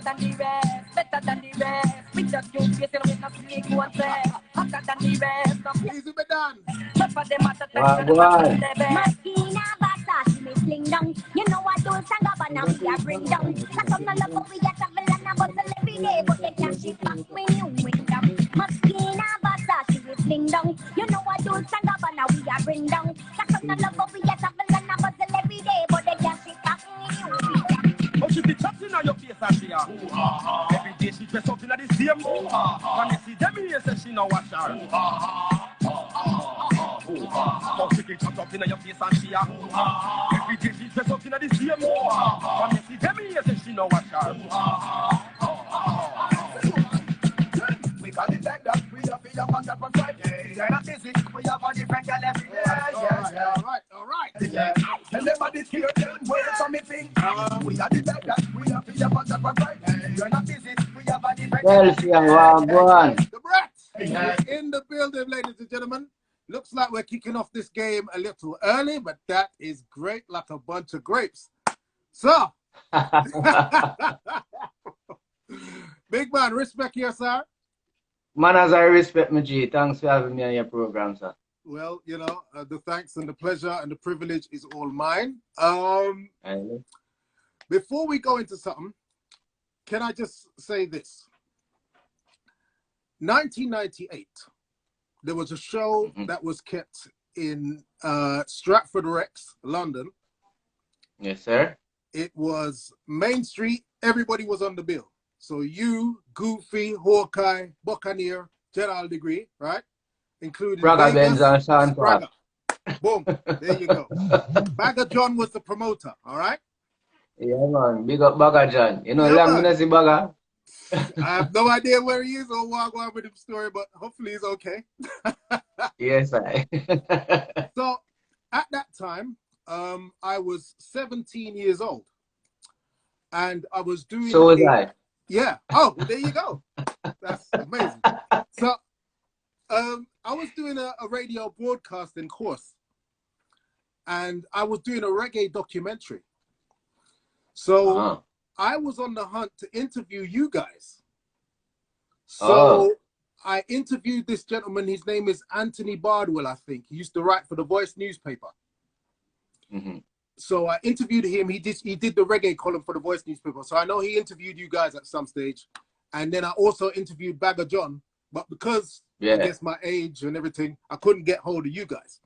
than the rest, better than the rest. We just do facing with no sneak one say. Hotter than the rest. Easy be done. Tougher them at the time. Martina Bata, she may fling down. You know what those sang up and now we are bring down. Cause some no love but we get a villain and bustle every day. But they can't shit back when you wing down. Martina Bata, she may fling down. You know what those sang up and now we are bring down. Cause some no love but we get a villain and bustle every day. But they can't shit back when you wing down. Oh, she be chatting on your face and she every day she dress up in the same. When you see them here, say she no wash her. Oh, she be chat up in your face and she every day she dress up in the same. When you see them here, say she no wash her. We got it like that. We have it up on that one side. They're not busy. We have a different girl every day. All right. Everybody's here, then words on me thing. We got it like that. We have it up on that one side. You're not busy. We have a different girl every day. Go on. The Brats in the building, ladies and gentlemen. Looks like we're kicking off this game a little early, but that is great, like a bunch of grapes. So, big man, respect here, sir. Man, as I respect my G, thanks for having me on your program, sir. Well, you know, the thanks and the pleasure and the privilege is all mine. Before we go into something, can I just say this? 1998, there was a show that was kept in Stratford Rex, London. Yes, sir. It was Main Street. Everybody was on the bill. So you, Goofy, Hawkeye, Buccaneer, General Degree, right? Including Braga Benz and Sean Braga. Boom. There you go. Bagger John was the promoter, all right? Yeah, man. Big up Bagger John. You know, Lamnesi Bagger. I have no idea where he is or what going with his story, but hopefully he's okay. Yes, I. So at that time, I was 17 years old. And I was doing... So was I. Yeah. Oh, well, there you go. That's amazing. So I was doing a radio broadcasting course. And I was doing a reggae documentary. So I was on the hunt to interview you guys. So I interviewed this gentleman. His name is Anthony Bardwell, I think. He used to write for the Voice newspaper. So I interviewed him. He did the reggae column for the Voice newspaper. So I know he interviewed you guys at some stage. And then I also interviewed Bagger John. But because I guess my age and everything, I couldn't get hold of you guys.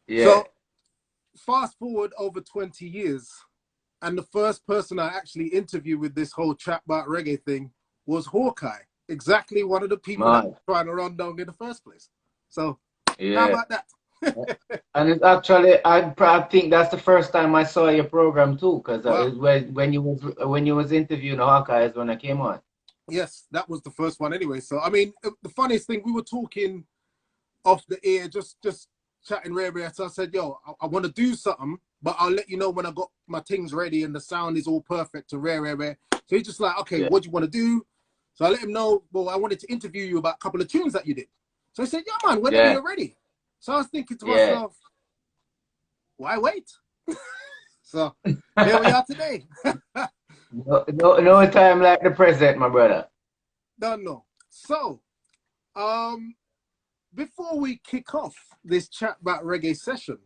So fast forward over 20 years. And the first person I actually interviewed with this whole chat about reggae thing was Hawkeye. Exactly one of the people that was trying to run down in the first place. So how about that? And it's actually, I think that's the first time I saw your program too, because when you was interviewing Hawkeye when I came on. Yes, that was the first one anyway. So I mean, the funniest thing, we were talking off the air, just chatting rare. So I said, yo, I want to do something, but I'll let you know when I got my things ready and the sound is all perfect to rare. So he's just like, okay, what do you want to do? So I let him know, well, I wanted to interview you about a couple of tunes that you did. So he said, yeah, man, whenever you're ready. So I was thinking to myself, why wait? So here we are today. no time like the present, my brother. No. So, before we kick off this chat about reggae session,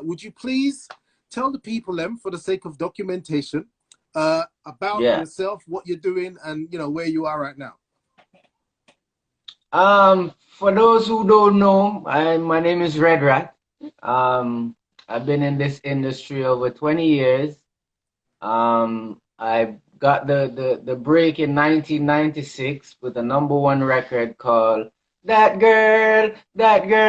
would you please tell the people then, for the sake of documentation, about yourself, what you're doing, and you know where you are right now? For those who don't know, my name is Red Rat. I've been in this industry over 20 years. I got the break in 1996 with a #1 record called That Girl,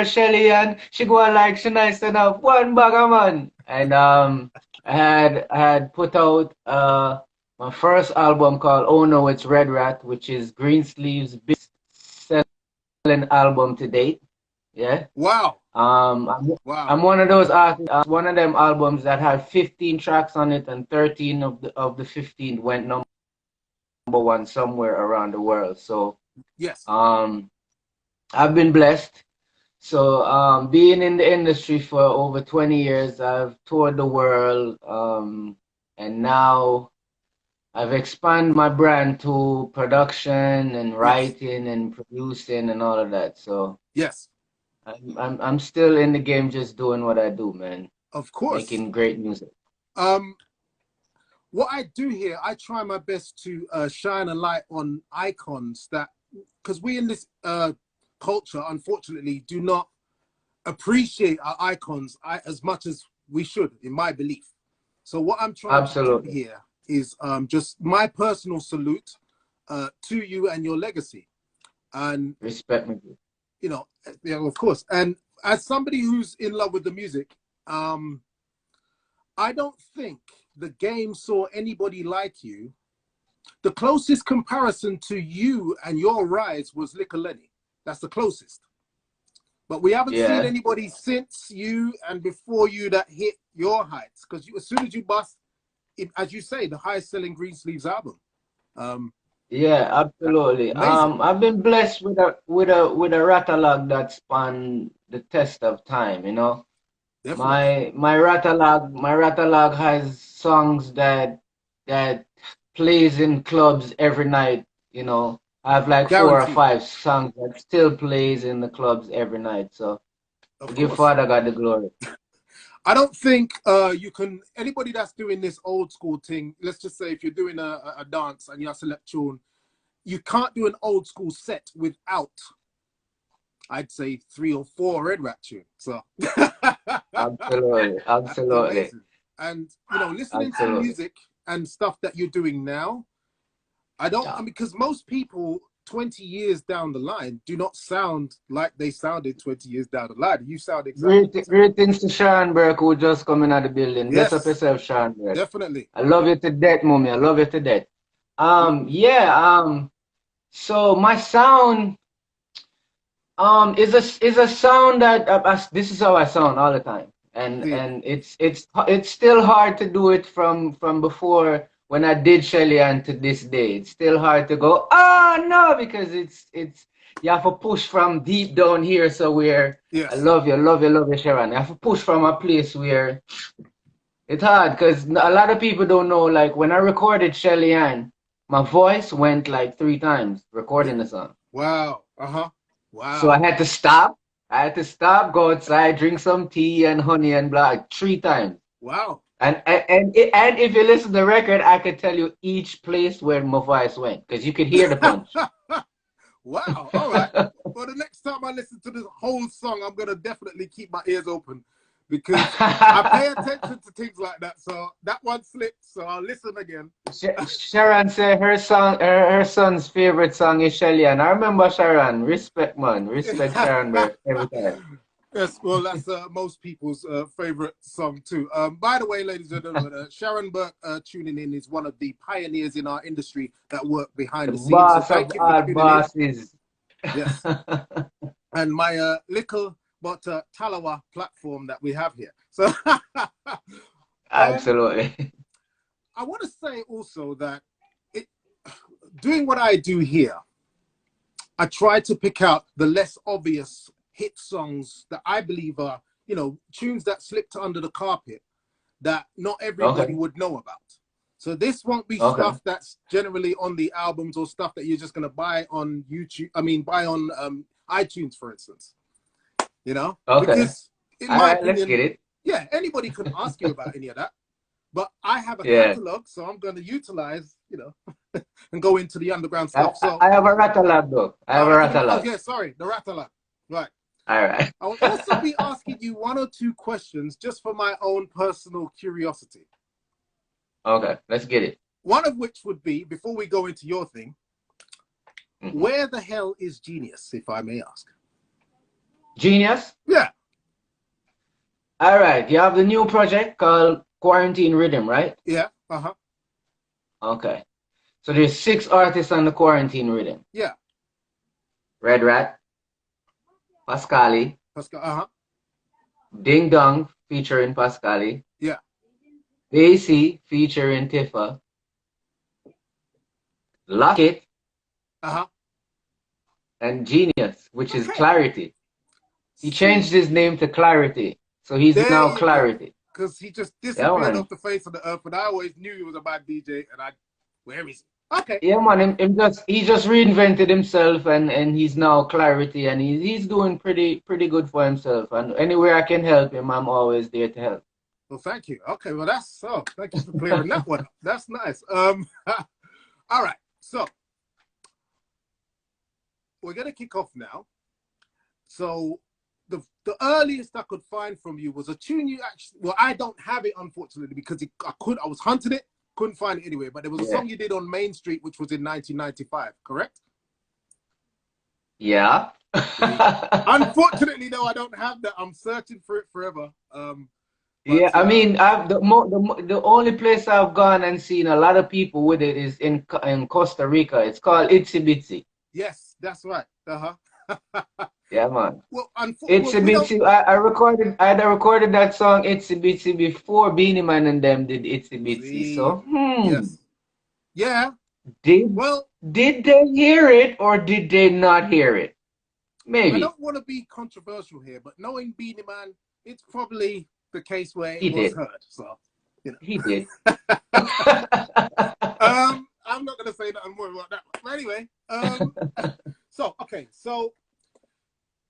Shelly, and she go on like she nice enough, one bagger man. And I had put out my first album called Oh No It's Red Rat, which is Greensleeve's biggest selling album to date. Yeah. Wow. I'm one of those artists, one of them albums that had 15 tracks on it, and 13 of the 15 went #1 somewhere around the world. So yes. I've been blessed. So being in the industry for over 20 years, I've toured the world, and now I've expanded my brand to production and Yes. writing and producing and all of that. So Yes. I'm still in the game, just doing what I do, man. Of course. Making great music. What I do here, I try my best to shine a light on icons that, because we in this culture, unfortunately, do not appreciate our icons as much as we should, in my belief. So what I'm trying to do Absolutely. here is just my personal salute to you and your legacy. And, Respect me. you know, yeah, of course. And as somebody who's in love with the music, I don't think the game saw anybody like you. The closest comparison to you and your rise was Licker Lenny. That's the closest. But we haven't seen Yeah. anybody since you and before you that hit your heights. Because as soon as you bust, as you say, the highest selling Greensleeves album. Yeah, absolutely. Amazing. I've been blessed with a catalog that span the test of time, you know. Definitely. My catalog has songs that plays in clubs every night, you know. I have like 4 or Guaranteed. 5 songs that still plays in the clubs every night. So Of give course. Father God the glory. I don't think you can, anybody that's doing this old school thing, let's just say if you're doing a dance and you have select tune, you can't do an old school set without, I'd say, 3 or 4 Red Rat tunes. So Absolutely, that's absolutely, amazing. And you know, listening to absolutely. music and stuff that you're doing now, I Yeah. mean, because most people 20 years down the line do not sound like they sounded 20 years down the line. You sound exactly the same. Greetings to Sean Burke who just come in at the building. Bless up Yes, yourself, Sean Burke. definitely. I love you to death, mommy. I love you to death. Yeah, so my sound is a sound that this is how I sound all the time. See, And it's still hard to do it from before when I did Shelly and to this day. It's still hard to go, oh no, because it's you have to push from deep down here. So where I yes. love you, love you, love you, Sharon. You have to push from a place where it's hard because a lot of people don't know. Like when I recorded Shelly Ann, my voice went like 3 times Yeah. recording the song. Wow. Uh-huh. So I Wow. had to stop. I had to stop, go outside, drink some tea and honey and blah 3 times. Wow. And if you listen to the record, I could tell you each place where my voice went because you could hear the punch. Wow. All right. Well, the next time I listen to this whole song, I'm going to definitely keep my ears open because I pay attention to things like that. So that one slipped, so I'll listen again. Sharon said her son's favorite song is Shelly, and I remember Sharon. Respect, man. Respect Sharon Burke every time. Yes, well, that's most people's favorite song too. By the way, ladies and gentlemen, Sharon Burke tuning in is one of the pioneers in our industry that work behind The the scenes. So boss of thank you for all tuning in. bosses. Yes, and my little but Talawa platform that we have here. So Absolutely. I want to say also that doing what I do here, I try to pick out the less obvious hit songs that I believe are, you know, tunes that slipped under the carpet that not everybody Okay. would know about. So this won't be Okay. stuff that's generally on the albums or stuff that you're just going to buy on YouTube. I mean, buy on iTunes, for instance, you know, Okay. because in All my right, let's get opinion, it. yeah, anybody can ask you about any of that. But I have a Yeah. catalog, so I'm going to utilize, you know, and go into the underground stuff. So, I have a ratalab though. I have a oh ratalab. yeah, sorry, the Rattler. Right. All right. I'll also be asking you 1 or 2 questions just for my own personal curiosity. Okay, let's get it. One of which would be, before we go into your thing, where the hell is Genius, if I may ask? Genius. Yeah. All right, you have the new project called Quarantine Rhythm, right? Yeah. Uh-huh. Okay. So there's 6 artists on the Quarantine Rhythm. Yeah. Red Rat, Pascali, Pascal. Uh-huh. Ding Dong featuring Pascali, Yeah. Basie featuring Tifa, Lockett, Uh-huh. and Genius, which is Okay. Clarity. He changed his name to Clarity, so he's There now you go. Clarity. Because he just Yeah, disappeared man. off the face of the earth, and I always knew he was a bad DJ, and Where is he? Okay. Yeah, man, he just reinvented himself, and he's now Clarity, and he's doing pretty good for himself. And anywhere I can help him, I'm always there to help. Well, thank you. Okay, well thank you for clearing that one up. That's nice. All right, so we're gonna kick off now. So the earliest I could find from you was a tune you actually. Well, I don't have it unfortunately because I was hunting it, couldn't find it anywhere. But there was a song you did on Main Street, which was in 1995, correct? Yeah. Unfortunately, no, I don't have that. I'm searching for it forever. Yeah, I mean, the only place I've gone and seen a lot of people with it is in Costa Rica. It's called Itsy Bitsy. Yes, that's right. Yeah, man. Well, Itsy Bitsy. I recorded that song Itsy Bitsy before Beanie Man and them did Itsy Bitsy. So, yes, yeah. Did they hear it or did they not hear it? Maybe. I don't want to be controversial here, but knowing Beanie Man, it's probably the case where it was heard. So, you know. He did. I'm not going to say nothing more about that. But anyway, so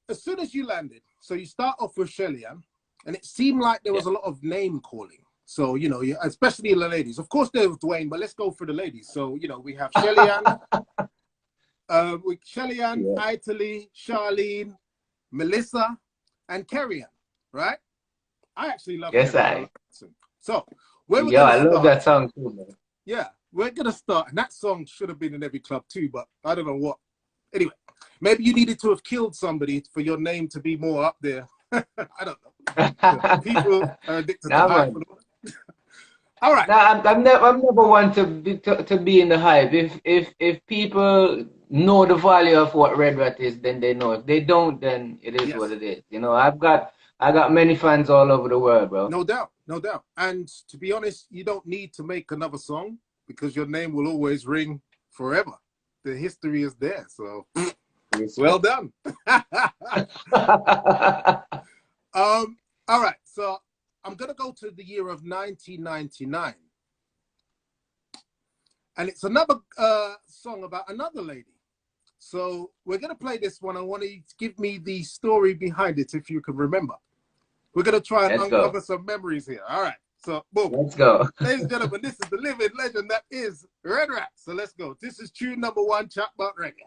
as soon as you landed, so you start off with Shelly-Ann, and it seemed like there was a lot of name calling. So, you know, especially the ladies. Of course, there was Dwayne, but let's go for the ladies. So, you know, we have Shelly-Ann, Italy, Charlene, Melissa, and Kerry-Ann, right? I actually love Kerry-Ann. So, I love that song too, man. Yeah, we're going to start. And that song should have been in every club too, but I don't know what. Anyway, maybe you needed to have killed somebody for your name to be more up there. I don't know. People are addicted to hype. All right. Nah, I'm never one to be in the hype. If people know the value of what Red Rat is, then they know. If they don't, then it is what it is. You know, I got many fans all over the world, bro. No doubt, no doubt. And to be honest, you don't need to make another song because your name will always ring forever. The history is there, so well done. All right, so I'm gonna go to the year of 1999, and it's another song about another lady. So we're gonna play this one. I want you to give me the story behind it, if you can remember. We're gonna try and uncover some memories here. All right, so boom. Let's go. Ladies and gentlemen, this is the living legend that is Red Rat. So let's go. This is tune number 1, Chat About Reggae.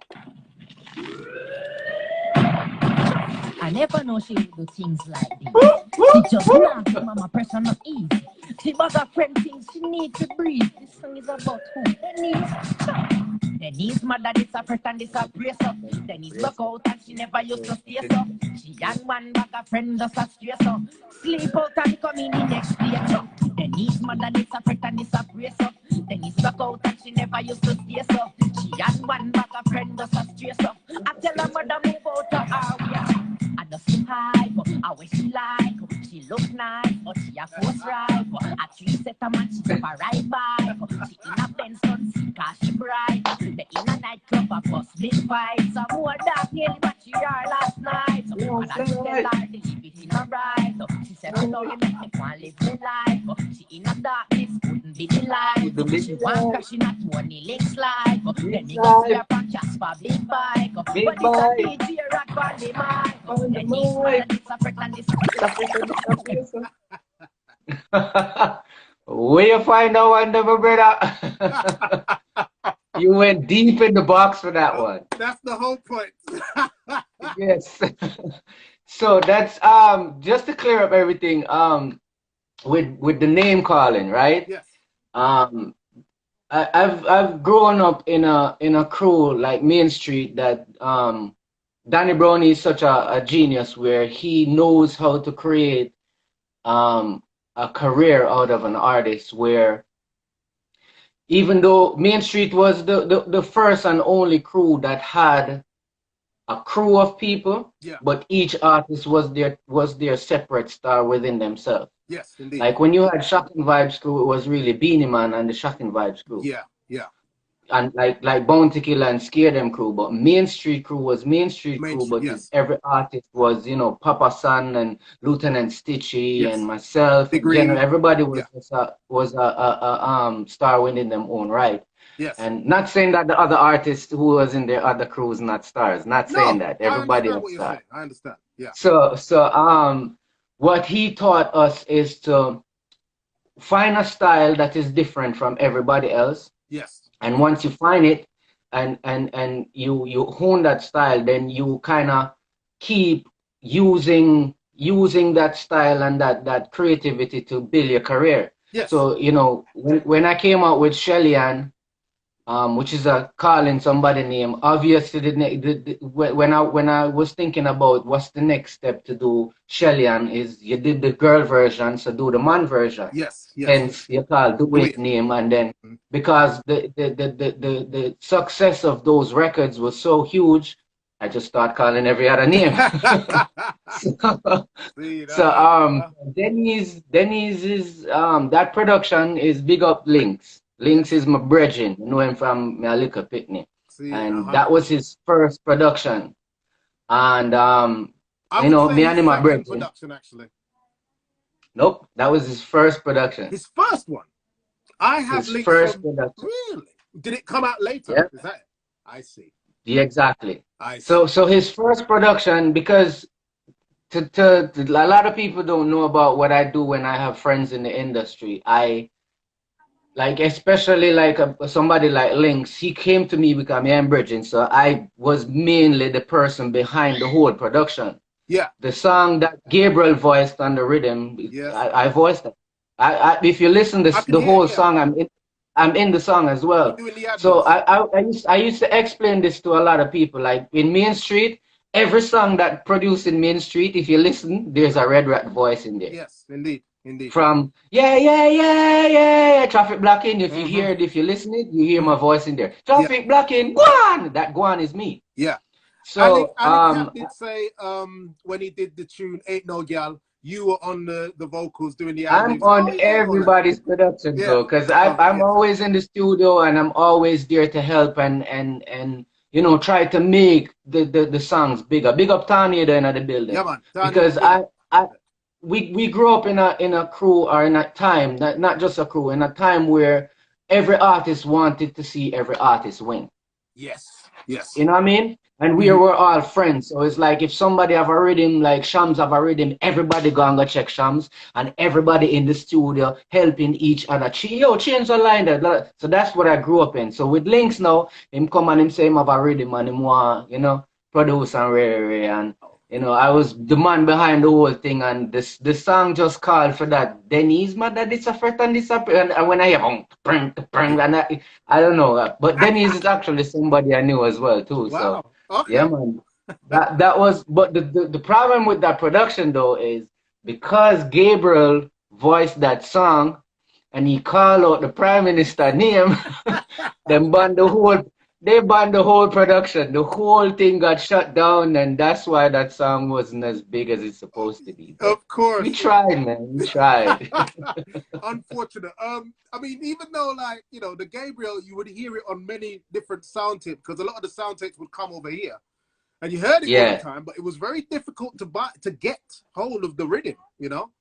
I never know she would do things like this. She just knocked mama pressure not easy. She was a friend things she needs to breathe. This song is about who? Denise mother this a friend and this a brace up. Denise look out and she never used to stay so. She and one bag of friend just a stress up. Sleep out and come in the next day so. Denise mother this a friend and this a brace up. Denise look out and she never used to stay so. She and one bag of friend just a stress up. I tell her mother move out to her way. I just see hype, I wish she like, she look nice, but she a force right. A 3-setter man, she have a ride bike. She in a Benz see cause she bright. The in a nightclub a bust big fight. Some more dark nearly what she are last night. And I tell her to leave it in a right. She said, oh no, you make me want live the life. She in a darkness, couldn't be the light. She want crash in a 20 links life. Then you go see her from Jasper big bike. But it's a DJ rock on the mic. Where you find that one, never brother? You went deep in the box for that one. That's the whole point. Yes. So that's just to clear up everything with the name calling, right? Yes. I've grown up in a crew like Main Street that Danny Brownie is such a genius where he knows how to create a career out of an artist, where even though Main Street was the first and only crew that had a crew of people, but each artist was their separate star within themselves. Yes, indeed. Like when you had Shocking Vibes crew, it was really Beanie Man and the Shocking Vibes crew. Yeah, yeah. And like Bounty Killer and Scare Them crew, but Main Street crew was Main Street crew, but every artist was, you know, Papa San and Lieutenant Stitchy and myself, and everybody was a star within their own right. Yes. And not saying that the other artists who was in their other crews not stars. Not saying No, that. I Everybody understand was what you're stars. saying. I understand. Yeah. So what he taught us is to find a style that is different from everybody else. Yes. And once you find it and you hone that style, then you kind of keep using that style and that creativity to build your career. Yes. So, you know, when I came out with Shelly Ann, which is a calling somebody name. Obviously, when I was thinking about what's the next step to do, Shellyan, is you did the girl version, so do the man version. Yes. Yes. Hence, you call Do It name, and then because the success of those records was so huge, I just start calling every other name. Denny's is that production is big up Links. Links is my brethren, you know him from my little pitney. And that was his first production. And you know, me and him are brethren. Production, actually. Nope, that was his first production. His first one. I have his first production. Really? Did it come out later? Yep. Is that it? I see. Yeah, exactly. I see. So his first production, because a lot of people don't know about what I do when I have friends in the industry. I like, especially like somebody like Lynx, he came to me because I'm bridging, so I was mainly the person behind the whole production. Yeah. The song that Gabriel voiced on the rhythm, yes. I voiced it. If you listen to the whole song, I'm in the song as well. So I used to explain this to a lot of people. Like in Main Street, every song that produced in Main Street, if you listen, there's a Red Rat voice in there. Yes, indeed. Indeed. From yeah, traffic blocking. If you hear it, if you listen it, you hear my voice in there. Traffic blocking, Guan. That Guan is me. Yeah. So Cap did say when he did the tune "Ain't No Gal," you were on the vocals doing the. I'm on everybody's production though, because I'm always in the studio and I'm always there to help and you know, try to make the songs bigger. Big up Tanya there in the building. Yeah, man. Because we grew up in a crew, or in a time, not just a crew, in a time where every artist wanted to see every artist win. Yes, yes. You know what I mean? And we were all friends. So it's like if somebody have a rhythm, like Shams have a rhythm, everybody go check Shams, and everybody in the studio helping each other. Change the line. So that's what I grew up in. So with Links now, him come and him say him have a rhythm and him want, you know, produce and and you know, I was the man behind the whole thing, and the song just called for that. Denny's mother disappeared and disappeared, and when I hear and I don't know, but Denny's is actually somebody I knew as well too. Wow. So okay. yeah, man, that was. But the problem with that production though is because Gabriel voiced that song, and he called out the Prime Minister name, then they banned the whole production. The whole thing got shut down, and that's why that song wasn't as big as it's supposed to be. Of course. We tried, man. We tried. Unfortunate. I mean, even though, like, you know, the Gabriel, you would hear it on many different sound tapes, because a lot of the sound tapes would come over here. And you heard it all the time, but it was very difficult to get hold of the rhythm, you know?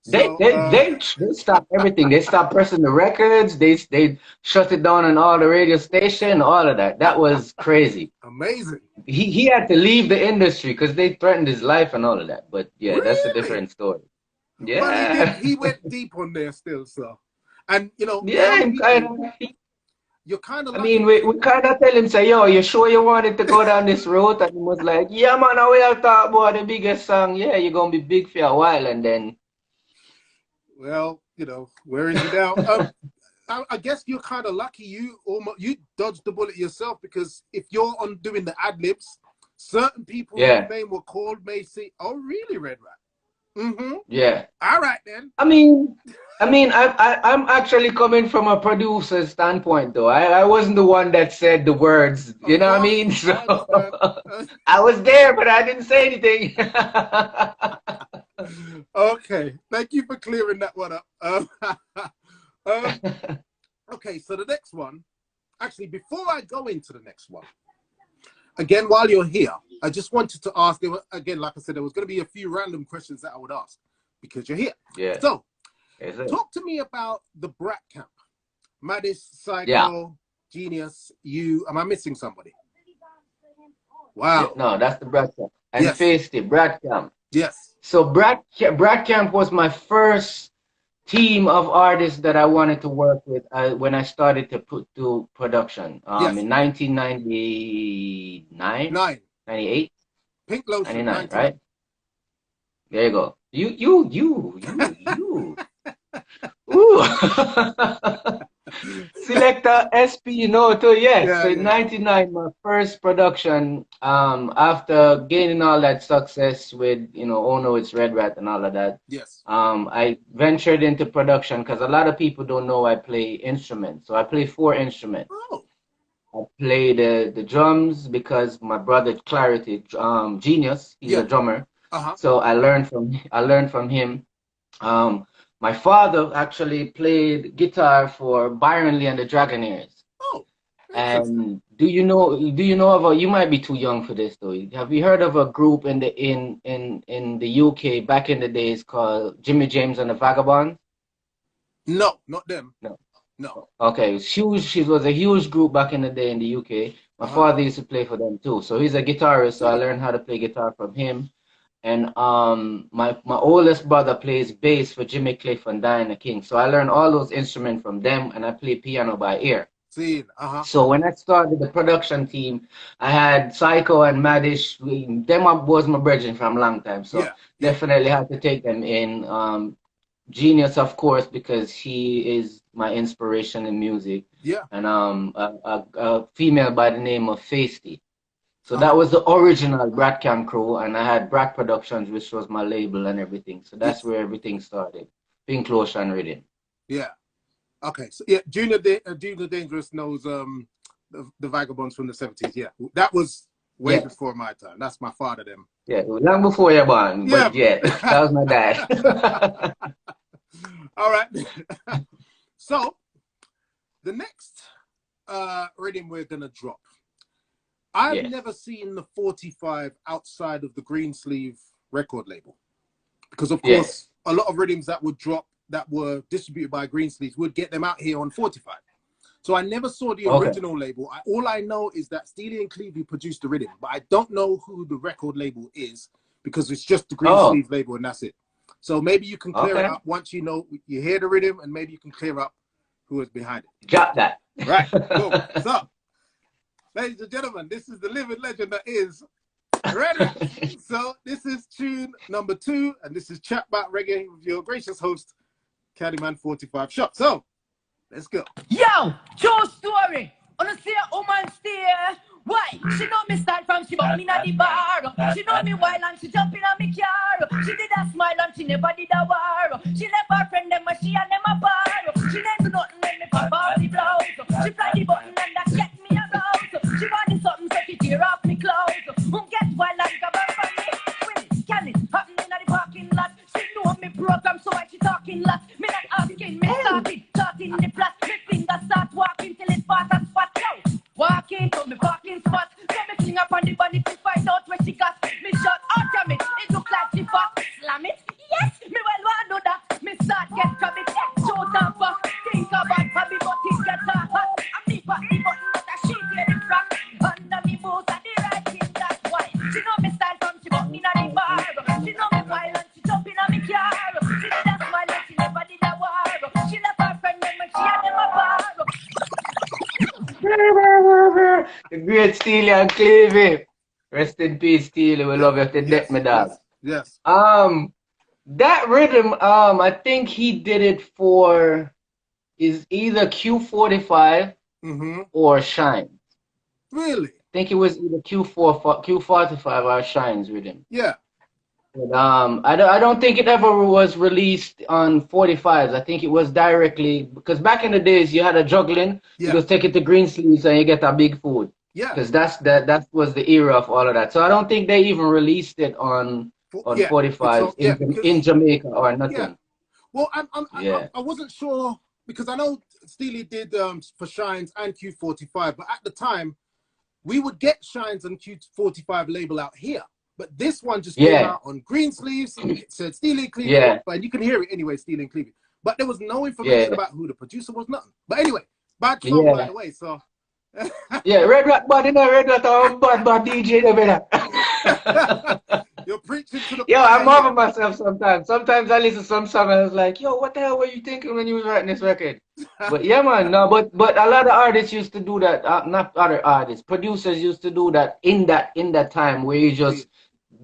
So, they stopped everything. They stopped pressing the records. They shut it down on all the radio station, all of that. That was crazy. Amazing. He had to leave the industry because they threatened his life and all of that. But yeah, really? That's a different story. Yeah. But he went deep on there still, so. And you know, yeah, you're kind of. I mean, we kind of tell him, say, yo, you sure you wanted to go down this road? And he was like, yeah, man, I will talk about the biggest song. Yeah, you're gonna be big for a while, and then. Well, you know, where is he now? I guess you're kind of lucky. You dodged the bullet yourself, because if you're on doing the ad libs, certain people whose name were called may say, "Oh, really, Red Rat?" Yeah. All right then. I mean, I'm actually coming from a producer's standpoint, though. I wasn't the one that said the words. You know what I mean? So I was there, but I didn't say anything. Okay, thank you for clearing that one up. Okay, so the next one, actually, before I go into the next one, again, while you're here, I just wanted to ask, again, like I said, there was going to be a few random questions that I would ask because you're here. Yeah. So, talk to me about the Brat Camp. Maddis, Psycho, Genius, you. Am I missing somebody? Wow. No, that's the Brad Camp. And Yes. Feisty, Brad Camp. Yes. So Brad Camp was my first team of artists that I wanted to work with when I started to put to production Yes. in 1999, 98, Pink Lotion, 99, right? There you go. You. Ooh. Selector SP Noto, yes. Yeah, So in 99, my first production, after gaining all that success with, Oh No, It's Red Rat and all of that, Yes. I ventured into production because a lot of people don't know I play instruments. So I play 4 instruments. Oh. I play the drums because my brother Clarity, Genius, he's a drummer. So I learned from him. My father actually played guitar for Byron Lee and the Dragonaires. Oh. And do you know of you might be too young for this though. Have you heard of a group in the UK back in the days called Jimmy James and the Vagabonds? No, not them. No. Okay, it was huge. It was a huge group back in the day in the UK. My father used to play for them too. So he's a guitarist, so I learned how to play guitar from him. And my oldest brother plays bass for Jimmy Cliff and Diana King. So I learned all those instruments from them, and I play piano by ear. So when I started the production team, I had Psycho and Madish. Them was my brethren from a long time. So definitely had to take them in. Genius, of course, because he is my inspiration in music. Yeah. And a female by the name of Feisty. So that was the original Brat Camp crew, and I had Brat Productions, which was my label and everything. So that's where everything started. Pink Lotion Rhythm. Yeah. Okay. So yeah, Junior Dangerous knows the Vagabonds from the 70s. Yeah. That was way before my time. That's my father them. Yeah, long before you're born. But yeah, that was my dad. All right. So the next rhythm we're gonna drop. I've never seen the 45 outside of the Greensleeve record label. Because of course a lot of rhythms that would drop that were distributed by Greensleeves would get them out here on 45. So I never saw the original label. All I know is that Steely and Clevie produced the rhythm, but I don't know who the record label is because it's just the Greensleeve label and that's it. So maybe you can clear it up once you hear the rhythm, and maybe you can clear up who is behind it. Got that. Right. Cool. So, ladies and gentlemen, this is the living legend that is Red. So this is tune number 2, and this is Chat About Reggae with your gracious host, Candyman 45 Shop. So, let's go. Yo, true story. Wanna see a woman stare? Why? She know me start from she bought me na the bar. She know me while and she jump in on me car. She did a smile and she never did a war. She left her friend them and she and them a bar. She never do nothing when me pop off the blouse. She fly the button and that get me aroused. She wanted something so she tear off me clothes. Who get wild and come up from me? When can it happen in the parking lot? She know me program so why she talking lots. Me not asking, me starting the plot. Me fingers start walking till it's fast and spot. Yo, walking to me parking spot. So me fling up on the bunny to find out where she got. Me shot out of it, it look like she fought. Slam it, yes, me well want do that. Me start get crabby, shoot and fuck. Think about hobby, but it get hot. And me pop the button, but I sheet here the frack. Under me boots and the right thing, that's why. She know me style from she bought me na the bar. She know me wild and she jump in on me car. She did a smile and she never did a war. She left her friend them and she had them a bar. The great Steely and Clevie. Rest in peace, Steely. We love you to death, my dog. Yes. That rhythm, I think he did it for is either Q45 or Shine. Really? I think it was either Q45 or Shine's rhythm. Yeah. But, I don't think it ever was released on 45s. I think it was directly, because back in the days you had a juggling, you just take it to Greensleeves and you get a big food. Yeah. Because that was the era of all of that. So I don't think they even released it on 45s in Jamaica or nothing. Yeah. Well, I wasn't sure because I know Steely did for Shines and Q45, but at the time we would get Shines and Q45 label out here. But this one just came out on Greensleeves. It said Steely and Clevie, and you can hear it anyway, Steely and Clevie. But there was no information about who the producer was, nothing. But anyway, bad song by the way. So Yeah, Red Rat bad, you know, Red Rat bad DJ, you know. You're preaching to the Yo, choir I here. marvel myself sometimes. Sometimes I listen to some song and I was like, yo, what the hell were you thinking when you was writing this record? But yeah, man, no, but a lot of artists used to do that. Not other artists, producers used to do that in that time where you just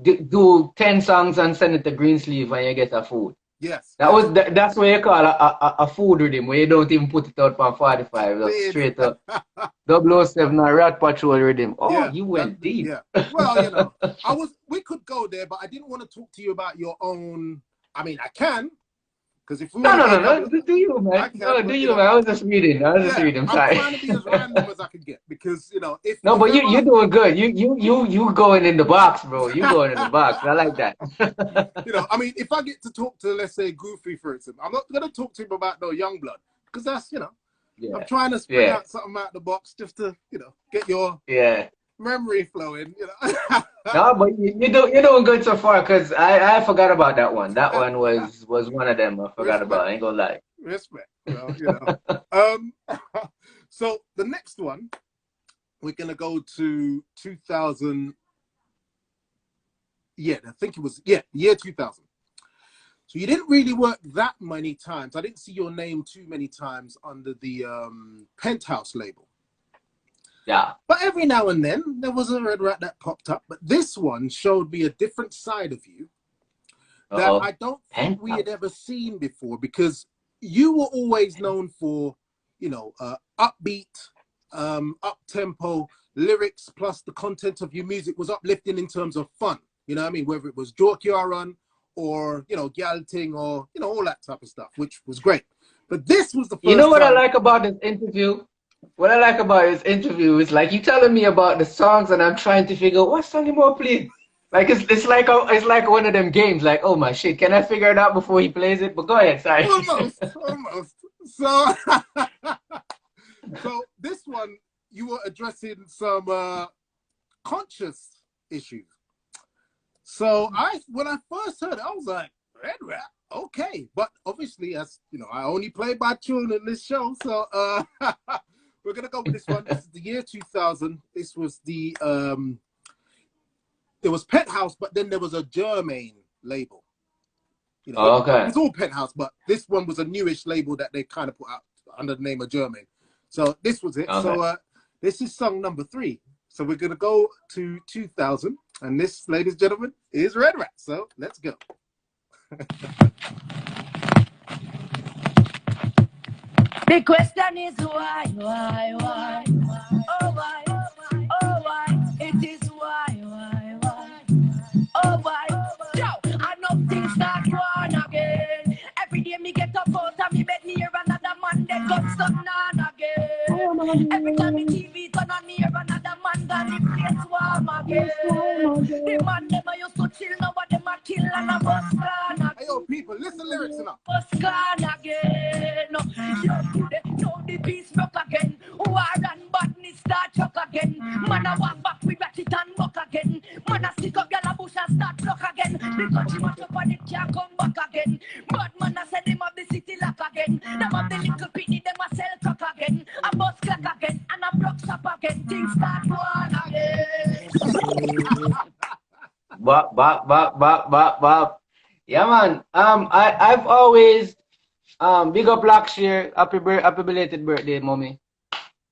do 10 songs and send it to Greensleeve and you get a food. Yes, That yes. was that's what you call a food rhythm where you don't even put it out for 45, just Did. straight up 007 or Rat Patrol rhythm. Oh, Yeah, you went deep. yeah. Well, you know, we could go there, but I didn't want to talk to you about your own. I mean, I can, because if we No, want to no, go no, down, no. Do you, I man? can, No, do but you you, know, man? I was just reading. I was just yeah, reading. I'm Sorry. trying to be as random as I can get because you know, No, if but ever, you're doing good. You going in the box, bro. You going in the box. I like that. you know, I mean, if I get to talk to, let's say, Goofy, for instance, I'm not gonna talk to him about no young blood because that's, you know, I'm Yeah, trying to spring yeah, out something out the box just to, you know, get your yeah. memory flowing, you know. No, but you're doing good so far. Cause I forgot about that one. That one was one of them I forgot Respect, about. I ain't gonna lie. respect. Well, you know. Um, so the next one, we're gonna go to 2000. Yeah, I think it was year 2000. So you didn't really work that many times. I didn't see your name too many times under the Penthouse label. Yeah. But every now and then there was a Red Rat that popped up. But this one showed me a different side of you that Uh-oh. I don't think we had Penthouse. ever seen before, because you were always known for, you know, upbeat, up tempo lyrics, plus the content of your music was uplifting in terms of fun. You know what I mean? Whether it was Joke Run or, you know, Galting or, you know, all that type of stuff, which was great. But this was the You know first what I time. like about this interview? What I like about his interview is like you telling me about the songs and I'm trying to figure out what song he more played. Like it's like one of them games. Like, oh my shit, can I figure it out before he plays it? But go ahead, sorry. Almost. So, so this one, you were addressing some conscious issues. So when I first heard it, I was like, Red Rat, okay. But obviously, as you know, I only play by tune in this show. So we're gonna go with this one. This is the year 2000. This was there was Penthouse, but then there was a Germain label. You know, it Okay. was all Penthouse, but this one was a newish label that they kind of put out under the name of Germain. So this was it. Okay. So this is song number 3. So we're gonna go to 2000, and this, ladies and gentlemen, is Red Rat. So let's go. The question is why, oh why, oh why, it is why, oh why. Yo, I know things start one again. Every day me get up out and me bed near another man that got some on again. Every time me TV turn on near another man got the place warm again. The man them I used to chill, now what them a kill and a bust gone again. Hey, yo, people, listen lyrics enough. Bust gone again. Yo, the peace broke again. War and badness start chuck again. Man a walk back with ratchet and buck again. Man a stick up yellow bush and start block again. The country mash up and it can't come back again. But man a say them have the city lock again. Them have the little pitney, them a sell crack again. A bus crack again and a broke shop again. Things start one again. Bop. Yeah, man. I've always big up Blackshare. Happy belated birthday, mommy.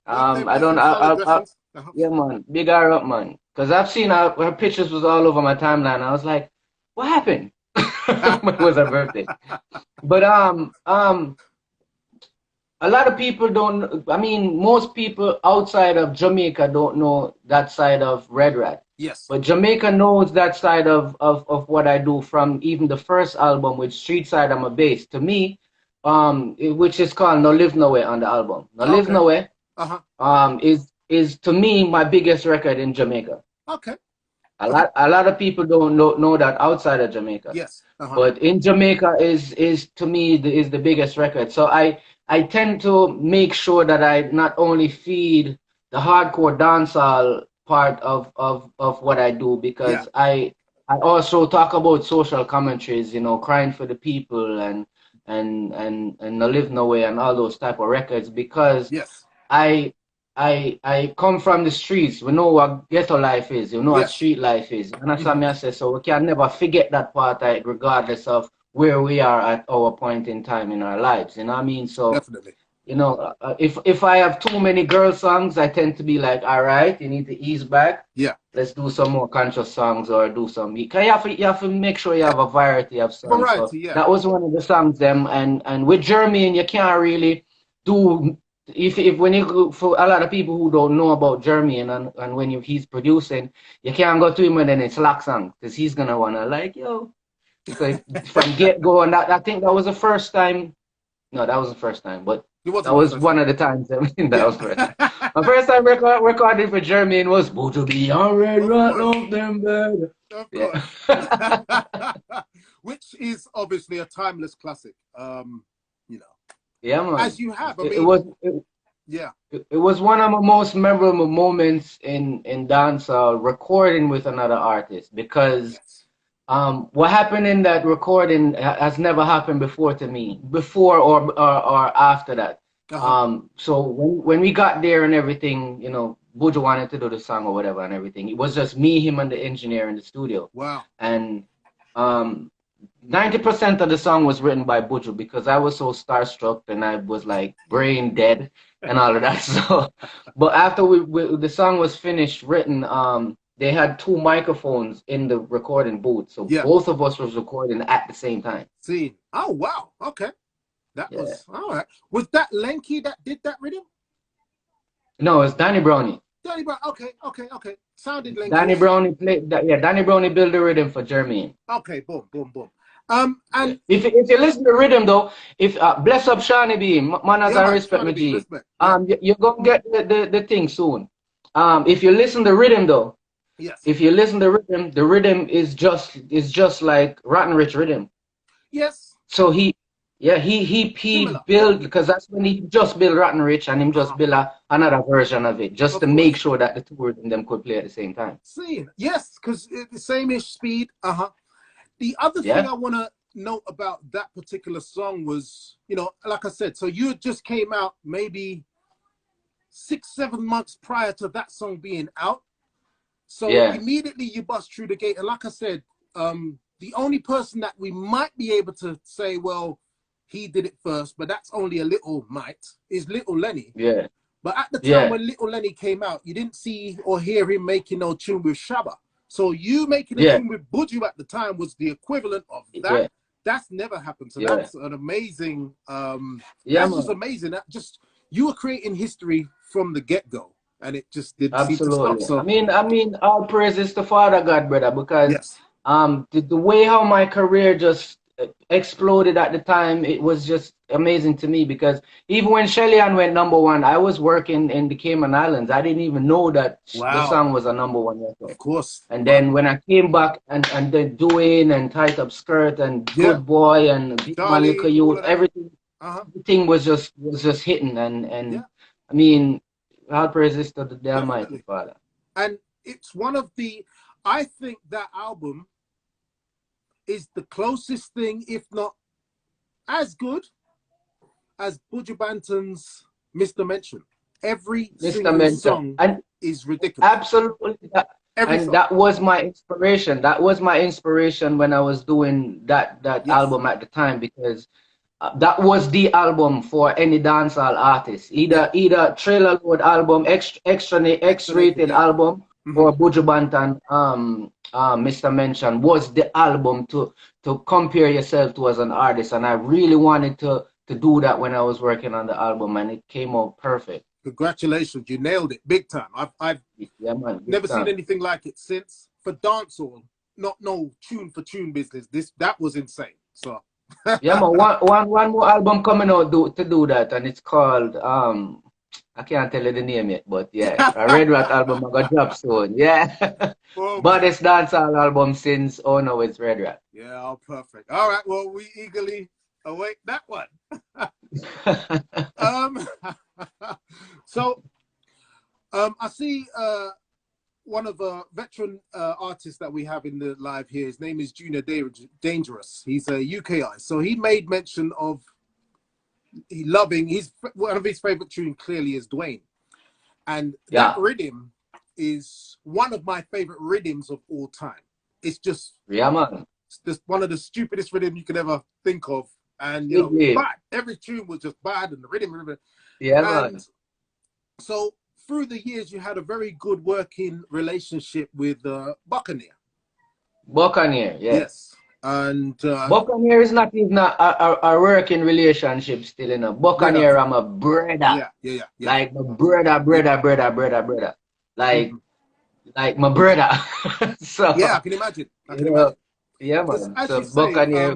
Birthday I don't. blessings, salad dressings. Yeah, man. Big her up, man. Cause I've seen her pictures was all over my timeline. I was like, what happened? When it was her birthday. But a lot of people don't. I mean, most people outside of Jamaica don't know that side of Red Rat. Yes. But Jamaica knows that side of what I do from even the first album with Street Side I'm a Bass. To me, which is called No Live Nowhere on the album. No Live Okay. Nowhere Uh-huh. is to me my biggest record in Jamaica. Okay. A lot of people don't know that outside of Jamaica. Yes. Uh-huh. But in Jamaica is to me is the biggest record. So I tend to make sure that I not only feed the hardcore dancehall part of what I do, because I also talk about social commentaries, you know, crying for the people and No Live Nowhere and all those type of records, because Yes. I I come from the streets. We know what ghetto life is. You know what Yes. street life is. You understand me? I say so. We can never forget that part, regardless of where we are at our point in time in our lives. You know what I mean? So. Definitely. You know, if I have too many girl songs, I tend to be like, all right, you need to ease back. Yeah. Let's do some more conscious songs or do some. You have to make sure you have a variety of songs. Variety, So yeah. that was one of the songs. And with Jermaine, you can't really do if when you go, for a lot of people who don't know about Jermaine and when he's producing, you can't go to him and then it's slack song because he's gonna wanna like yo. So from get go and that I think that was the first time. No, that was the first time, but. That was one of the times. I mean, that was first. My first time recording for Jermaine was "Bout be on red right love them bed." Of course. Which is obviously a timeless classic. You know. Yeah, man. As you have. I mean, it was one of my most memorable moments in dancehall recording with another artist because. Yes. What happened in that recording has never happened before to me, before or after that. So when we got there and everything, you know, Buju wanted to do the song or whatever and everything. It was just me, him, and the engineer in the studio. Wow. And 90% of the song was written by Buju because I was so starstruck and I was like brain dead and all of that. So, but after the song was finished, written, they had 2 microphones in the recording booth, so both of us was recording at the same time. See, oh wow, okay, that was all right. Was that Lenky that did that rhythm? No, it's Danny Brownie. Danny Brown, okay. Sounded Lenky. Danny Brownie played that. Yeah, Danny Brownie built the rhythm for Jermaine. Okay, boom. And if you listen to the rhythm though, if bless up Shawnee B, man as I respect me G. You're gonna get the thing soon. If you listen to the rhythm though. Yes. If you listen to the rhythm is just like Rotten Rich rhythm. Yes. So he built because that's when he just built Rotten Rich and him just built another version of it just to make sure that the 2 of them could play at the same time. See, yes, because the same-ish speed. The other thing I want to note about that particular song was, you know, like I said, so you just came out maybe 6-7 months prior to that song being out. So immediately you bust through the gate. And like I said, the only person that we might be able to say, well, he did it first, but that's only a little might, is Little Lenny. Yeah. But at the time when Little Lenny came out, you didn't see or hear him making no tune with Shabba. So you making a tune with Buju at the time was the equivalent of that. Yeah. That's never happened. So that's an amazing, that's just amazing. That just, you were creating history from the get-go. And it just didn't seem to stop. So I mean, all praises to Father God, brother, because the way how my career just exploded at the time, it was just amazing to me. Because even when Shelly Ann went #1, I was working in the Cayman Islands. I didn't even know that the song was a #1 record. Of course. And then when I came back and then Doing and Tight Up Skirt and Good Boy and Big Man Little Youth, everything was just hitting. And I mean, all praises to the Almighty Father. And it's one of the, I think that album is the closest thing, if not as good, as Buju Banton's Mr. Mention. Every single song is ridiculous. Absolutely. That was my inspiration. That was my inspiration when I was doing that album at the time, because that was the album for any dancehall artist. Either trailer load album, X-rated album, or Buju Banton, Mr. Mention was the album to compare yourself to as an artist. And I really wanted to do that when I was working on the album, and it came out perfect. Congratulations, you nailed it big time. I've never seen anything like it since. For dancehall, not no tune for tune business. That was insane. So. Yeah, man. One more album coming out to do that, and it's called I can't tell you the name yet, but yeah, a Red Rat album I got drop soon. Yeah, but it's dancehall album since no, it's Red Rat. Yeah, oh, perfect. All right, well, we eagerly await that one. So I see one of the veteran artists that we have in the live here. His name is Junior Dangerous. He's a UKI. So he made mention of loving one of his favorite tunes clearly is Dwayne. And that Yeah. rhythm is one of my favorite rhythms of all time. It's just, Yeah, man. it's just one of the stupidest rhythm you could ever think of. And, you know, Indeed. but every tune was just bad and the rhythm. Yeah, And man. so through the years, you had a very good working relationship with Buccaneer. Buccaneer, yeah. Yes. And Buccaneer is not even a working relationship still, you know. Buccaneer, I'm a brother. yeah. Like my brother. Like, like my brother. So, Yeah, I can imagine. I can you know, imagine. yeah, Because man. as So you say, Buccaneer,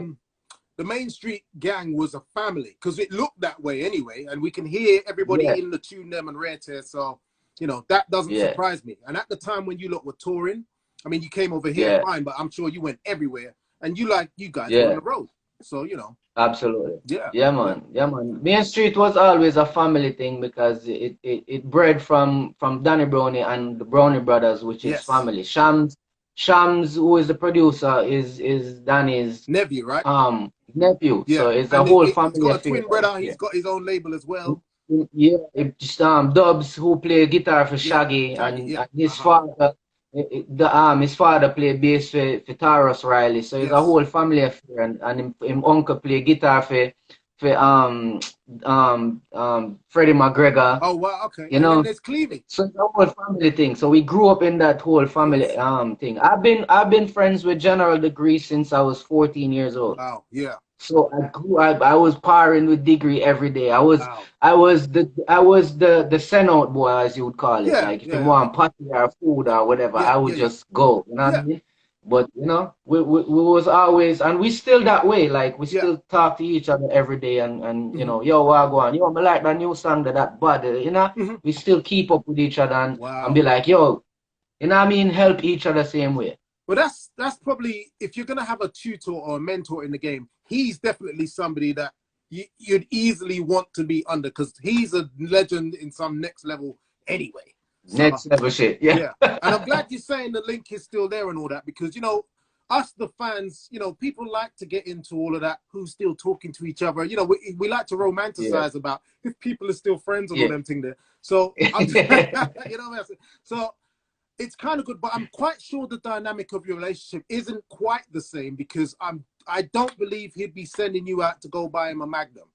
the Main Street Gang was a family because it looked that way anyway, and we can hear everybody yeah, in the tune them and rare tear. So, you know, that doesn't yeah, surprise me. And at the time when you lot were touring, I mean, you came over here yeah, fine, but I'm sure you went everywhere, and you guys were on yeah. the road. So, you know, Absolutely. yeah, Yeah, man. Yeah, man. Main Street was always a family thing because it bred from Danny Brownie and the Brownie brothers, which is yes, family. Shams, who is the producer, is Danny's nephew, right? nephew. So Yeah, it's a and whole he's family got a affair twin out brother. He's here. got his own label as well. Yeah, it just Dubs who play guitar for Yeah, Shaggy Shaggy, and, yeah, his father his father played bass for Taros Riley, so it's a yes. whole family affair and him uncle play guitar for Freddie McGregor, Oh wow, okay. you And then know. there's Cleaving. So it's a whole family thing. So we grew up in that whole family Yes. thing. I've been friends with General Degree since I was 14 years old. Wow. Yeah. So I was parring with Degree every day. I was Wow. the send out boy, as you would call it. Yeah. Like if you Yeah. want party or food or whatever, Yeah. I would Yeah. Yeah. just go. You know what I Yeah. mean? But you know, we was always, and we still that way. Like we Yeah. still talk to each other every day, and you Mhm. know, yo, what go on? Yo, I like that new song that bad. You know, Mhm. we still keep up with each other and Wow. be like, yo, you know what I mean? Help each other same way. Well, that's probably, if you're gonna have a tutor or a mentor in the game, he's definitely somebody that you'd easily want to be under because he's a legend in some next level anyway. So Next level shit. Yeah. yeah, and I'm glad you're saying the link is still there and all that because you know us the fans, you know, people like to get into all of that. Who's still talking to each other? You know, we like to Yeah. romanticize about if people are still friends and all Yeah. them thing there. So I'm, you know what I'm saying? So it's kind of good, but I'm quite sure the dynamic of your relationship isn't quite the same because I don't believe he'd be sending you out to go buy him a Magnum.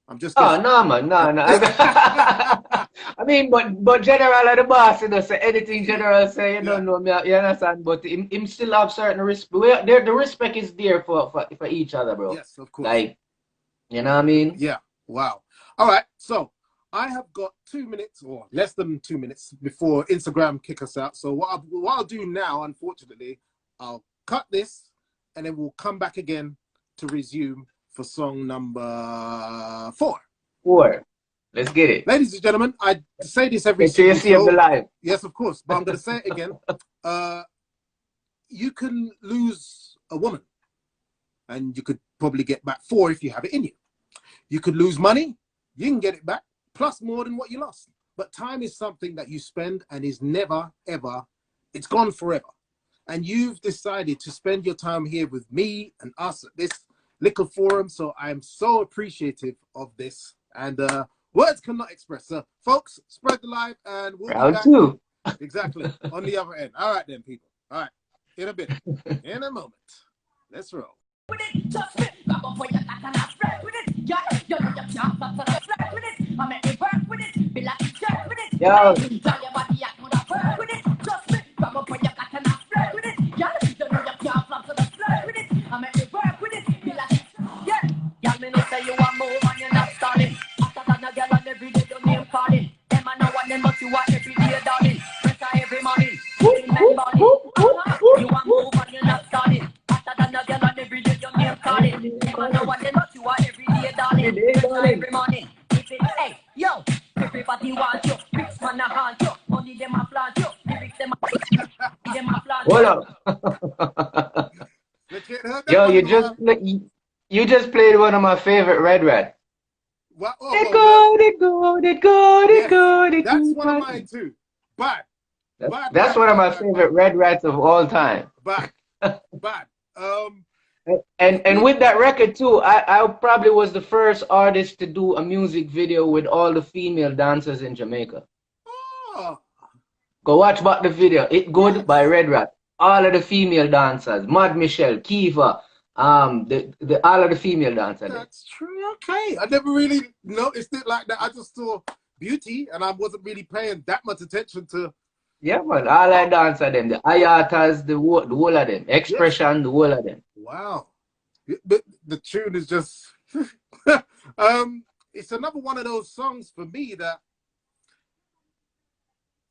I'm just Oh guessing. no, man, no, no. I mean, but General are the boss, you know. So anything General say, you Yeah. don't know me, you understand. But him still have certain respect. The respect is there for each other, bro. Yes, of course. Like, you know what I mean? Yeah. Wow. All right. So I have got 2 minutes or less than 2 minutes before Instagram kick us out. So what I'll do now, unfortunately, I'll cut this and then we'll come back again to resume for song number 4. 4. Let's get it. Ladies and gentlemen, I say this every Make sure you single save the show. live. Yes, of course, but I'm going to say it again. You can lose a woman and you could probably get back 4 if you have it in you. You could lose money, you can get it back, plus more than what you lost. But time is something that you spend and is never, ever, it's gone forever. And you've decided to spend your time here with me and us at this little forum. So I'm so appreciative of this. And words cannot express. So folks, spread the live and we'll be back. 2. Exactly, on the other end. All right then, people. All right, in a bit, in a moment. Let's roll. With it, just spit, grab up for your cat and I spread with it. Yeah, you know you can't stop to the spread with it. I make it work with it, be like jerk with it. Yo. Enjoy your body, I could have work with it. Just spit, grab up for your cat and I spread with it. Yeah, you know you can't stop to the spread with it. I make it work with it, be like yeah. Y'all me know say you want move and you're not stalling. After that, no girl on every day your name calling. Them I know what them but you are every day darling. Press every morning, remember it. You want move and you're not stalling. After that, no girl on every day your name calling. Them I know what them but you are every day darling. Press every morning. If it hey yo, everybody want you. Bricks man a haunt you. Money them a plant you. Lyrics them a plant you. Hold up. Let's get her Yo, down, you just played one of my favorite Red Rat. What? They go. That's one of mine too. Bad. That's one of my favorite Red Rats of all time. Bad. And with that record too, I probably was the first artist to do a music video with all the female dancers in Jamaica. Oh, Go watch back the video. It Good by Red Rat. All of the female dancers, Mad Michelle, Kiva, the all of the female dancers. that's true. Okay, I never really noticed it like that. I just saw Beauty, and I wasn't really paying that much attention to. Yeah, man. All I dance are them. The Ayatas, the whole of them. Expression, Yes. the whole of them. Wow, the tune is just. It's another one of those songs for me that,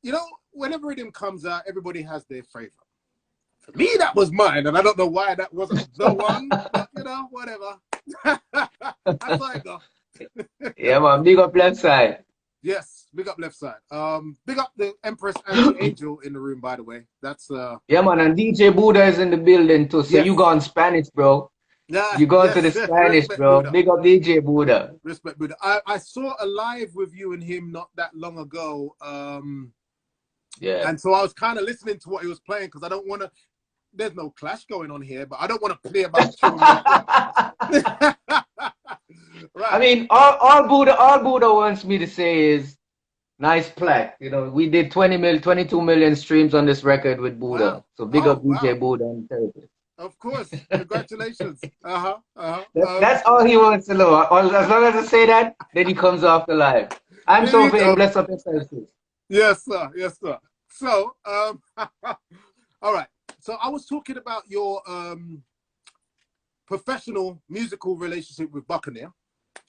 you know, whenever rhythm comes out, everybody has their favorite. For me, that was mine, and I don't know why that wasn't the one, but you know, whatever. I saw it go. Yeah, man. Big up left side. Yes, big up left side. Big up the Empress and the Angel in the room, by the way. That's Yeah, man. And DJ Buddha is in the building too. So yes. you go on Spanish, bro. Yeah, You go yes, to the Spanish, respect bro. Buddha. Big up DJ Buddha. Respect Buddha. I saw a live with you and him not that long ago. Yeah. And so I was kind of listening to what he was playing because I don't want to. There's no clash going on here, but I don't want to play about children. Right. I mean, all Buddha wants me to say is nice plaque. You know, we did 22 million streams on this record with Buddha. Wow. So big up DJ Wow. Buddha and therapist. Of course. Congratulations. That's all he wants to know. As long as I say that, then he comes off the live. I'm There so you very go. blessed up yourself, sis. Yes, sir. Yes, sir. So, all right. So I was talking about your professional musical relationship with Buccaneer.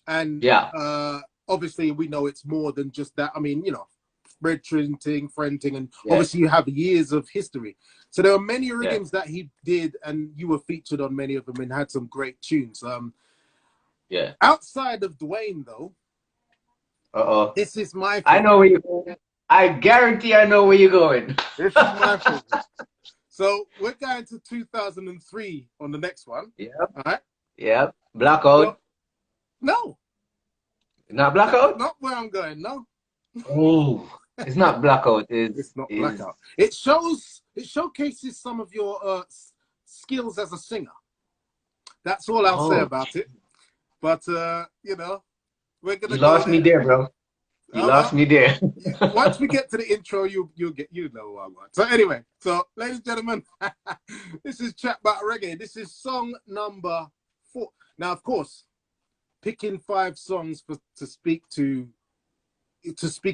And Yeah. Obviously we know it's more than just that. I mean, you know, friending, and obviously you have years of history. So there are many rhythms that he did, and you were featured on many of them and had some great tunes. Yeah. Outside of Dwayne, though, this is my favorite. I know where you're going. I guarantee I know where you're going. This is my favorite. So we're going to 2003 on the next one. Yep. All right. Yep. Blackout. Well, no. Not Blackout? Not where I'm going, no. Oh. It's not Blackout. It's not Blackout. It showcases some of your skills as a singer. That's all I'll say about it. But you know, we're gonna. You lost me there, bro. You lost me there. Once we get to the intro, you'll get know what I want. So anyway, so ladies and gentlemen, this is Chat About Reggae. This is song number 4. Now, of course, picking 5 songs to speak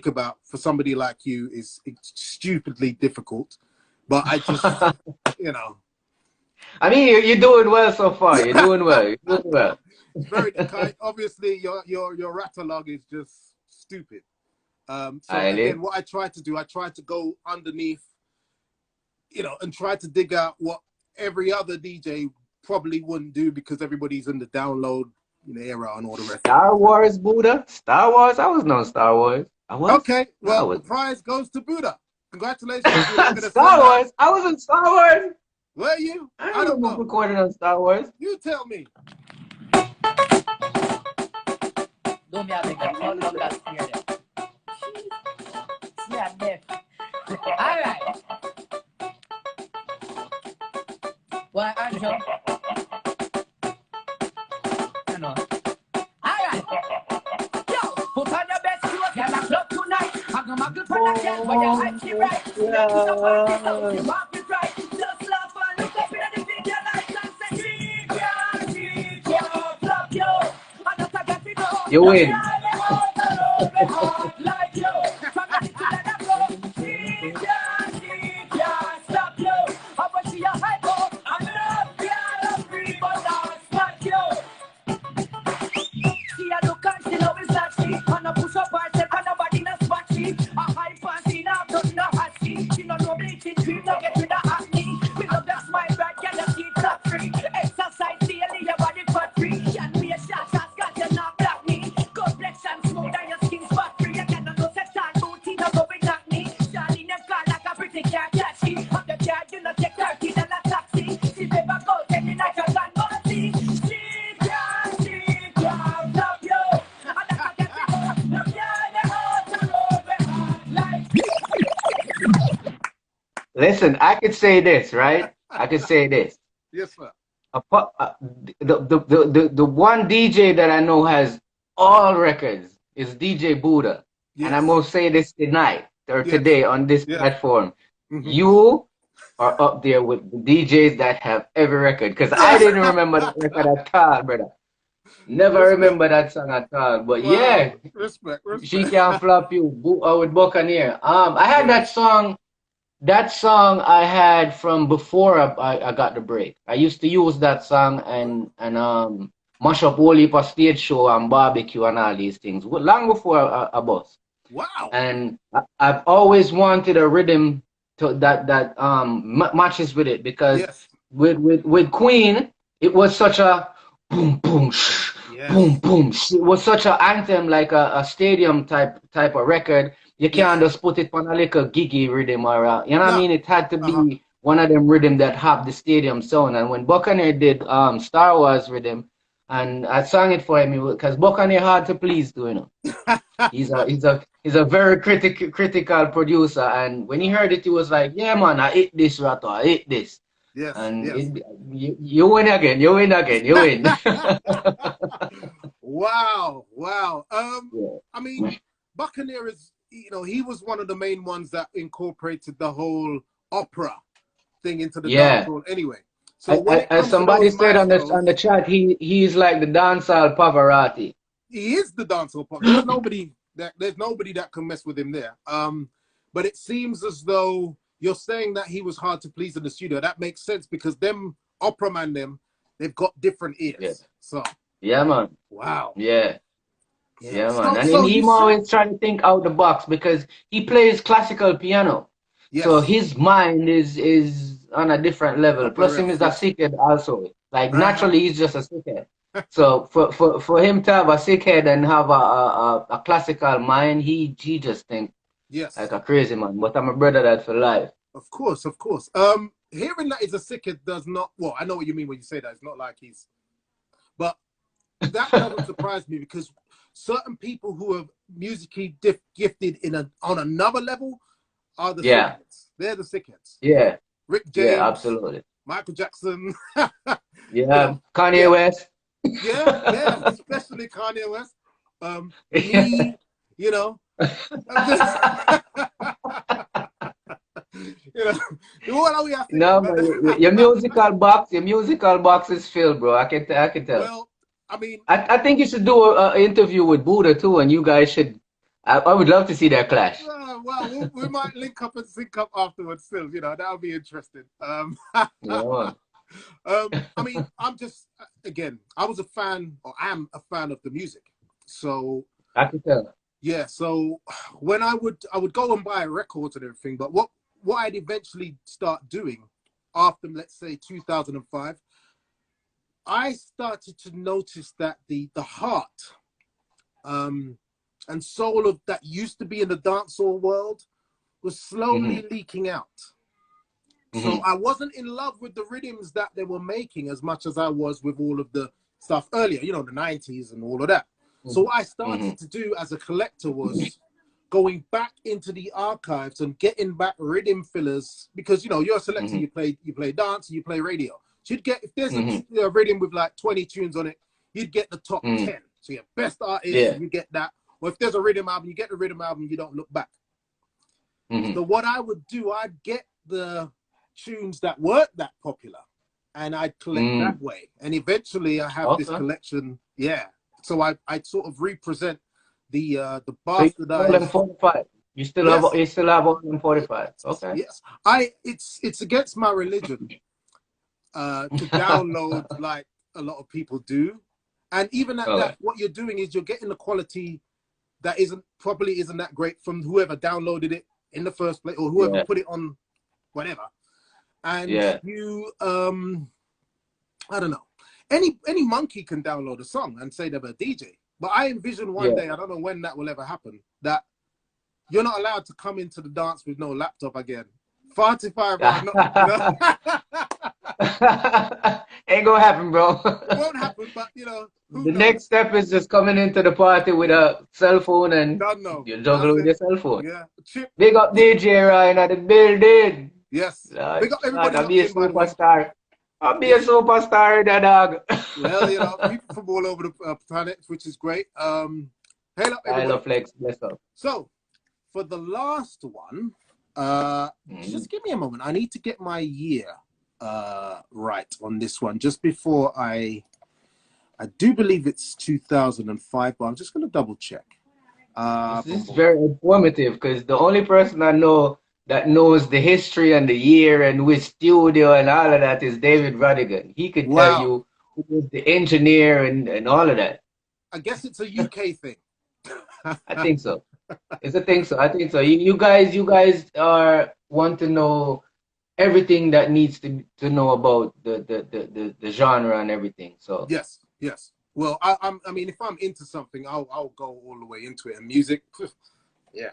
about for somebody like you is stupidly difficult. But I just, you know. I mean, you're doing well so far. You're doing well. You're doing well. Very obviously your rattlog is just stupid. So again, what I try to do, I try to go underneath, you know, and try to dig out what every other DJ probably wouldn't do because everybody's in the download, you know, era and all the rest. Star Wars, Buddha. Star Wars. I was no Star Wars. I was. Okay, well, the prize goes to Buddha. Congratulations. Star Wars. I was in Star Wars. Were you? I don't know. Recorded on Star Wars. You tell me. Don't be a big all love that fear them. Yeah, deaf. All right. Why, Andrew? You know. All right. Yo, put on your best clothes, get a club tonight. I'm gonna muggle for that girl when you're hyped it right. You walk it right. Just laugh and look up in the video lights and say, club, yo. You win. Listen, I could say this, right? I could say this. Yes, sir. The one DJ that I know has all records is DJ Buddha. Yes. And I'm going to say this tonight. or Yes. today on this Yeah. platform, Mhm. you are up there with the DJs that have every record. Because I didn't remember that record at all, brother. Never Respect. remember that song at all. But Wow. yeah, Respect. she Respect. can flop you with Buccaneer. I had Yeah. that song. That song I had from before I got the break. I used to use that song and mash up whole heap of stage show and barbecue and all these things long before I bust. Wow. And I've always wanted a rhythm to that matches with it because Yes. with Queen it was such a boom boom shh, boom Yes. boom shh. It was such an anthem like a stadium type of record. You can't Yes. just put it on a little giggy rhythm or you know what I No. mean. It had to Uh-huh. be one of them rhythm that have the stadium sound. And when Buccaneer did Star Wars rhythm, and I sang it for him because Buccaneer hard to please too, you know. He's a very critical producer, and when he heard it, he was like, "Yeah, man, I hate this, Rato, I hate this." Yes. And Yes. you win again, you win again, you win. Wow. Wow. Yeah. I mean, Buccaneer is, he was one of the main ones that incorporated the whole opera thing into the Yeah. dancehall anyway. So when it As comes to somebody those said on maestros, the chat, he's like the dancehall Pavarotti. he is the dancehall pop. There's nobody that can mess with him there. But it seems as though you're saying that he was hard to please in the studio. That makes sense because them opera man they've got different Yeah. ears. So Yeah, man. wow. Yeah. Yeah. Yeah, man. So And so you him said always trying to think out the box because he plays classical piano. So yes. his mind is on a different level. Somewhere Plus him else, is a yeah. sick head also. Like Uh-huh. naturally he's just a sick head. So for him to have a sick head and have a classical mind, he just think Yes. like a crazy man. But I'm a brother that for life. Of course, of course. Hearing that he's a sickhead does not. Well, I know what you mean when you say that. It's not like he's, but that doesn't surprise me because certain people who are musically gifted on another level are the Yeah. sickheads. They're the sickheads. Yeah. Rick Yeah, James, absolutely. Michael Jackson. Yeah. Kanye Yeah, West. yeah. Especially Kanye West. Me, you know. I'm just, what are we asking? No, but your musical box is filled, bro. I can tell. Well, I mean, I think you should do an interview with Buddha too, and you guys should. I would love to see that clash. well, we might link up and sync up afterwards. Still, that would be interesting. Yeah, I mean, I'm just again, I was a fan, or am a fan of the music. So I can tell. yeah, so when I would go and buy records and everything, but what I'd eventually start doing after, let's say, 2005, I started to notice that the heart and soul of that used to be in the dancehall world was slowly leaking out. So I wasn't in love with the rhythms that they were making as much as I was with all of the stuff earlier, the 90s and all of that. So what I started to do as a collector was going back into the archives and getting back rhythm fillers because, you're a selector, you play dance, you play radio. So you'd get, if there's a rhythm with like 20 tunes on it, you'd get the top 10. So your best artist, you get that. Or if there's a rhythm album, you get the rhythm album, you don't look back. So what I would do, I'd get the tunes that weren't that popular and I'd collect that way. And eventually I have this collection. Yeah. So I sort of represent the bastardized. 45. You still have all them 45. Okay. Yes. It's against my religion to download like a lot of people do. And even at that, what you're doing is you're getting the quality that isn't that great from whoever downloaded it in the first place or whoever put it on whatever. And you I don't know. Any monkey can download a song and say they're a DJ. But I envision one day, I don't know when that will ever happen, that you're not allowed to come into the dance with no laptop again. 45 are not, Ain't gonna happen, bro. It won't happen, but the next step is just coming into the party with a cell phone and you juggle with your cell phone. Yeah. Chip. Big up DJ Ryan at the building. Yes. Lord, Big up everybody. I'll be a superstar. I'll be a superstar, that dog. Well, people from all over the planet, which is great. Hail up everybody. I love Flex, bless up. So, for the last one, just give me a moment. I need to get my year right on this one. Just before I do believe it's 2005, but I'm just going to double check. This is very informative because the only person I know that knows the history and the year and which studio and all of that is David Rodigan. He could tell you who was the engineer and all of that. I guess it's a UK thing. I think so. It's a thing so. I think so. You guys are want to know everything that needs to know about the genre and everything. So yes. Well, I mean, if I'm into something, I'll go all the way into it. And music, yeah.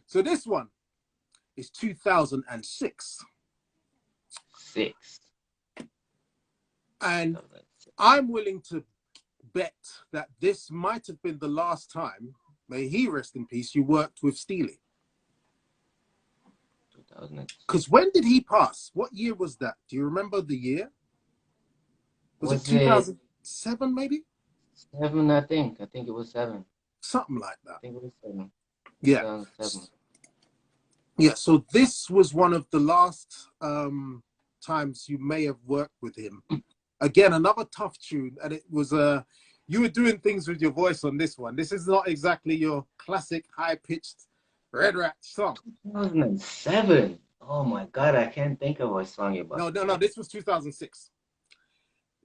So this one is 2006. And I'm willing to bet that this might have been the last time, may he rest in peace, you worked with Steely. Because when did he pass? What year was that? Do you remember the year? Was it 2007 maybe? 7, I think. I think it was 7. Something like that. I think it was 7. Yeah. 2007. Yeah, so this was one of the last times you may have worked with him. Again, another tough tune, and it was you were doing things with your voice on this one. This is not exactly your classic high-pitched Red Rat song. 2007. Oh my God, I can't think of what song you're about. No. This was 2006.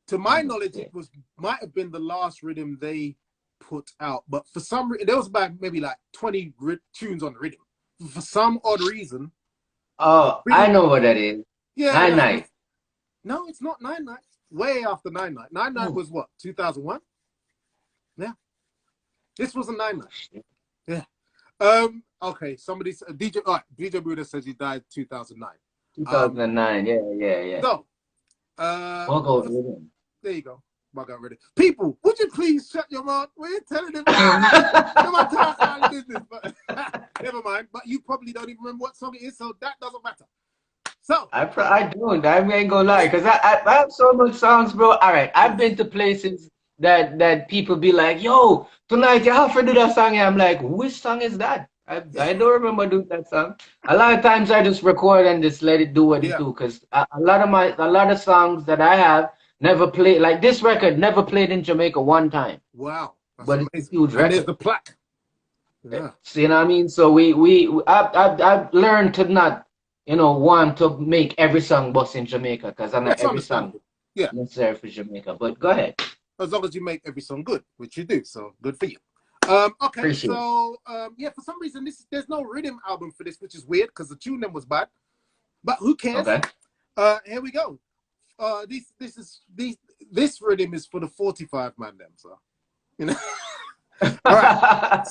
To my knowledge, it might have been the last rhythm they put out, but for some reason, there was about maybe like 20 tunes on the rhythm. For some odd reason. Oh, I know what that is. Yeah. 9 Night. No, it's not 9 Night. Way after 9 Night. 9 Night was what? 2001? Yeah. This was a 9 Night. Yeah. Okay. Somebody said DJ Buddha says he died 2009. 2009. Yeah. So, there you go. Bug out ready. People, would you please shut your mouth? We're telling them. Business, but never mind. But you probably don't even remember what song it is, so that doesn't matter. So I don't. I ain't gonna lie, because I have so much songs, bro. All right, I've been to places that people be like, "Yo, tonight you have to do that song." And I'm like, "Which song is that?" I don't remember doing that song. A lot of times I just record and just let it do what it do, because a lot of songs that I have never played, like this record never played in Jamaica one time. Wow, but amazing. It's a huge record. And there's the plaque. Yeah. See what I mean? So I've learned to not, want to make every song bust in Jamaica, because I'm not every song necessary for Jamaica. But go ahead. As long as you make every song good, which you do, so good for you. Okay, Appreciate so for some reason there's no rhythm album for this, which is weird because the tune them was bad. But who cares? Okay. Here we go. This rhythm is for the 45 man them, so All right.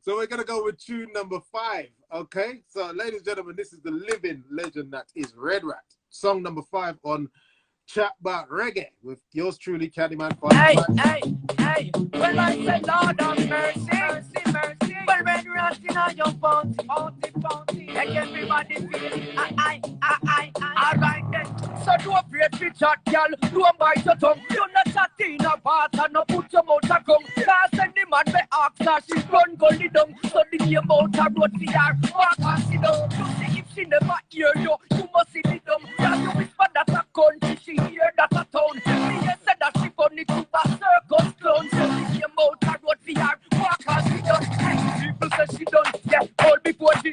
So we're gonna go with tune number 5. Okay. So ladies and gentlemen, this is the living legend that is Red Rat. Song number 5 on Chat Bout Reggae with yours truly, Candyman. Hey. Well, I say, Lord of mercy. Well, Red Rat in your bounty. Make everybody feel all right then. So do a great picture, girl. Do a bite your tongue. You not chat in a part and no put your mouth a gum. Cause any man may ask her, she run gully down. So the name out her road for her. Walk and sit down. You see if she never hear you, you must see the dumb. Cause you whisper that a country, she hear that a town. She said that she funny to a circus clown. So the name out her road for her. Walk and sit down. People say she done, all before she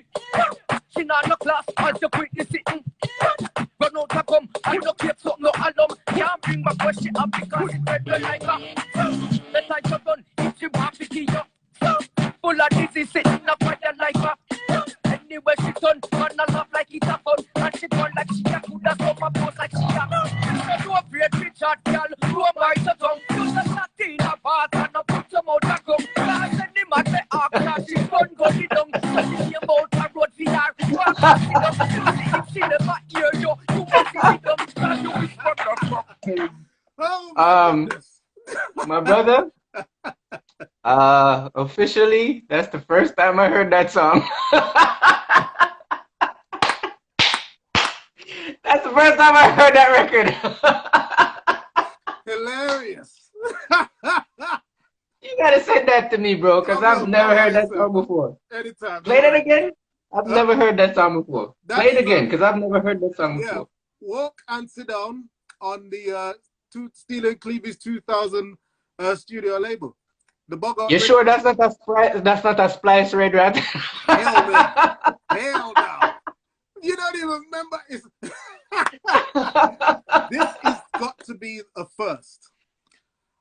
not no class, as you quickly sitting. Run out to come, I no keep something no alum. Can't bring back what she have because it's red like her. The time you done, if she want to kill you. Full of disease, sitting up by the like her. Anyway she done, man a laugh like it's a fun. And she done like she a could have come up post like she a. So do a great Richard, girl, do a bite your tongue. You just not in a part and no put some out a come. Cause any man may ask her, she run go the dung. So she about her road for her. Walk and sit down. You see if she never hear you, you must see the dumb. Cause you whisper the fuck. Oh my brother, officially, that's the first time I heard that song. That's the first time I heard that record. Hilarious. You gotta send that to me, bro, because I've never heard that song before. Anytime. Play that again. I've never heard that song before. Play it again, because I've never heard that song before. Walk and Sit Down on the Steel and Cleavy's 2000 studio label. The Bogart. You sure that's not a Splice Red Rat? Hell no. Hell no. You don't even remember. This has got to be a first.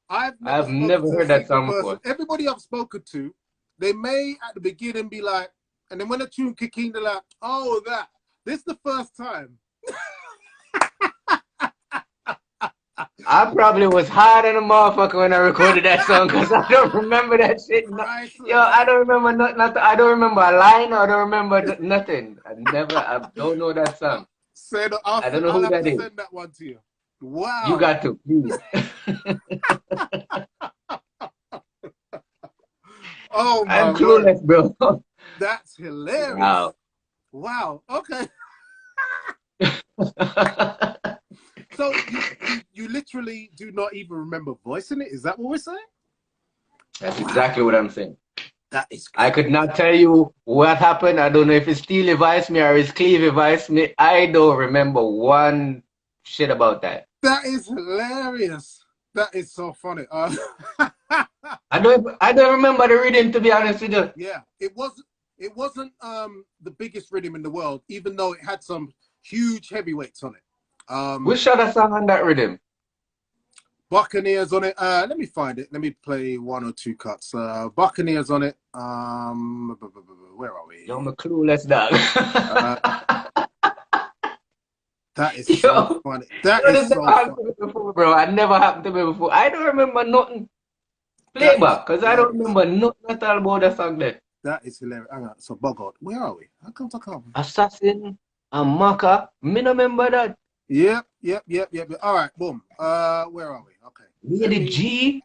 I've never heard that song before. Everybody I've spoken to, they may at the beginning be like, and then when the tune kick in, they're like, oh, that. This is the first time. I probably was hard on a motherfucker when I recorded that song because I don't remember that shit. Yo, I don't remember nothing. I don't remember a line. I don't remember nothing. I don't know that song. I don't know who that is. Send that one to you. Wow. You got to, please. Oh my I'm clueless, Lord. bro. That's hilarious. Wow. Okay. So you literally do not even remember voicing it? Is that what we're saying? That's exactly what I'm saying. That is crazy. I could not tell you what happened. I don't know if it's Steely advised me or it's Cleve advised me. I don't remember one shit about that. That is hilarious. That is so funny. I don't remember the rhythm, to be honest with you. Yeah, it wasn't the biggest rhythm in the world, even though it had some huge heavyweights on it. Which other song on that rhythm? Buccaneers on it. Let me find it. Let me play one or two cuts. Buccaneers on it. Where are we? Yo, I'm a clueless dog. That is so funny. That is so funny. Before, bro. It never happened to me before. I don't remember nothing. Playback, because I don't remember nothing at all about that song there. That is hilarious. Hang on. So Bogart, where are we? How come I can't? Assassin and Maka. Me no remember that. Yep. All right, boom. Where are we? Okay. Lady G?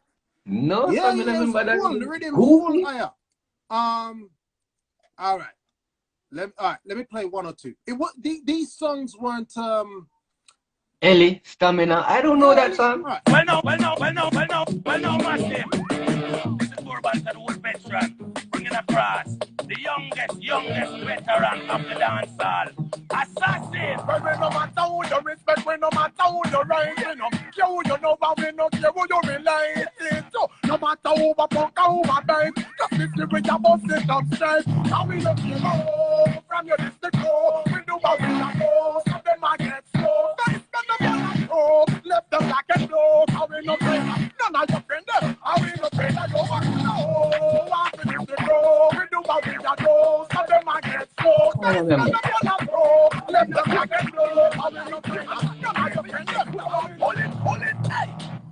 No, yeah, I remember that. The rhythm full higher. All right. Let me play one or two. These songs weren't Ellie, Stamina. I don't know that song. Right. Well, no, my name. This is Urban to the old veteran, bringing across the youngest veteran of the dancehall. Assassin! But we no matter who you respect, we no matter who you right, we no care who you know, but we no care who you relate it to. No matter who we punk or who we bite, just listen with your boss sit up straight. Now we no care from your district go, we do what we know, so them a get slow. Face them the ball and go, left them back and blow. How we no care, none of your friends, how we no care that you want to know. What we district go, we do what we know, so them a get slow. Face them the ball and go. Let them back and blow. Hold it, hey.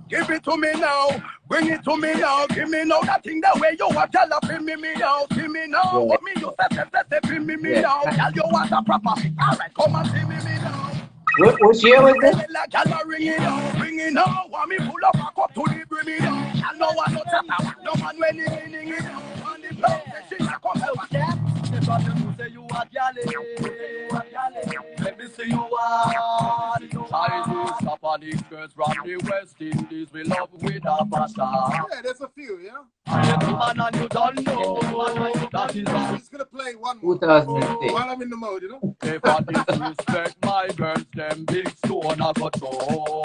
Give it to me now, bring it to me now. Give me now that thing the way you are telling me now. See me now, what me you say me now. Tell you what a proper. All right, come and see me now. What year was this? Ring it now. Want me pull up a cup to the brim now. And no one no tell no man when he meaning it now. On the block, she come out there. Say you are galley. Let me see you are. Chinese, Japanese girls from the West Indies, we love with a pasta. Yeah, there's a few, yeah. Man, and you don't know. That is I'm just gonna play one more 2006. while I'm in the mode, you know. if I disrespect my girls, them big stone I got throw.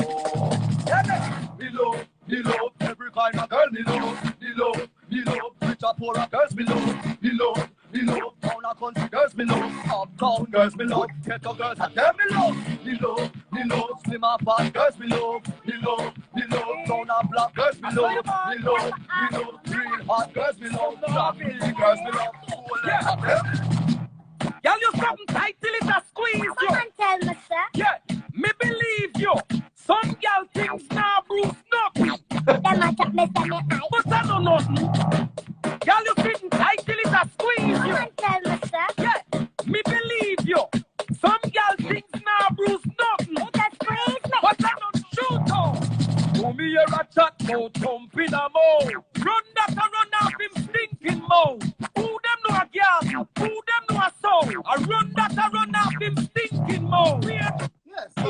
Me love, every kind of girl me love. Me love, rich or poor girls me love. Me love, town or country girls me love. Uptown girls me love. Ghetto girls and them me love. Me love, slim or fat girls me love. Me love, brown or black girls me love. Me love, real hot girls me love. Traveling girls me love. Girl, you something tight till it a squeeze you. Come and tell me, sir. Yeah, me believe you. Some girl things now Bruce nothing. Them a chat me say me eye. But I know nothing. Girl, you sitting tight till it a squeeze Come you. and tell me, sir. Yeah, me believe you. Some girl things now Bruce nothing. It a squeeze me. But I don't shoot out. Do me hear a chat about thump in a mouth. Run that and run off him stinking mouth. Who them know a girl? Who them know a soul? I run that and run off him stinking mouth. Yeah, so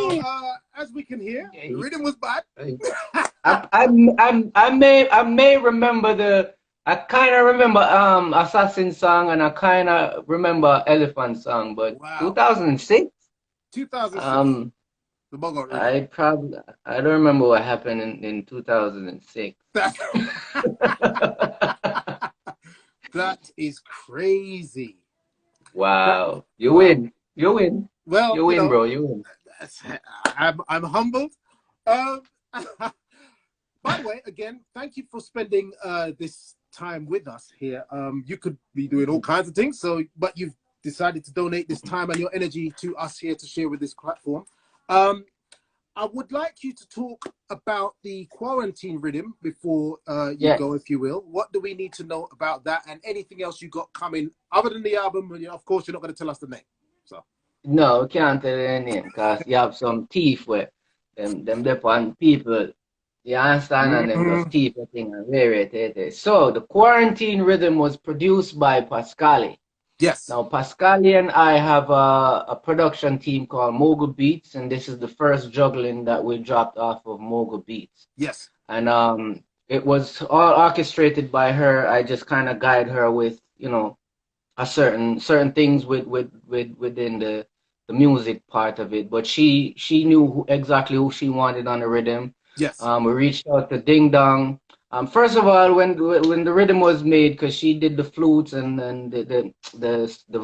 as we can hear, the rhythm was bad. I may remember I kind of remember Assassin song, and I kind of remember Elephant song, but Wow. 2006, 2006. The Bogart rhythm. I don't remember what happened in 2006. That's that is crazy. Wow, you Wow. win, you win, Well, you win, bro, you win. I'm humbled. Um, by the way, again, thank you for spending this time with us here. You could be doing all kinds of things, but you've decided to donate this time and your energy to us here to share with this platform. I would like you to talk about the quarantine rhythm before you go, if you will. What do we need to know about that, and anything else you got coming other than the album? Of course, you're not going to tell us the name. So No, we can't tell their name because you have some thief where them depend people. You understand? And them just thief a thing and variate it. So the quarantine rhythm was produced by Pascali. yes. Now Pascali and I have a production team called Mogul Beats, and this is the first juggling that we dropped off of Mogul Beats. Yes. And it was all orchestrated by her. I just kind of guide her with, you know, a certain things within the music part of it, but she knew exactly who she wanted on the rhythm. Yes. We reached out to Ding Dong. First of all, when the rhythm was made, because she did the flutes and the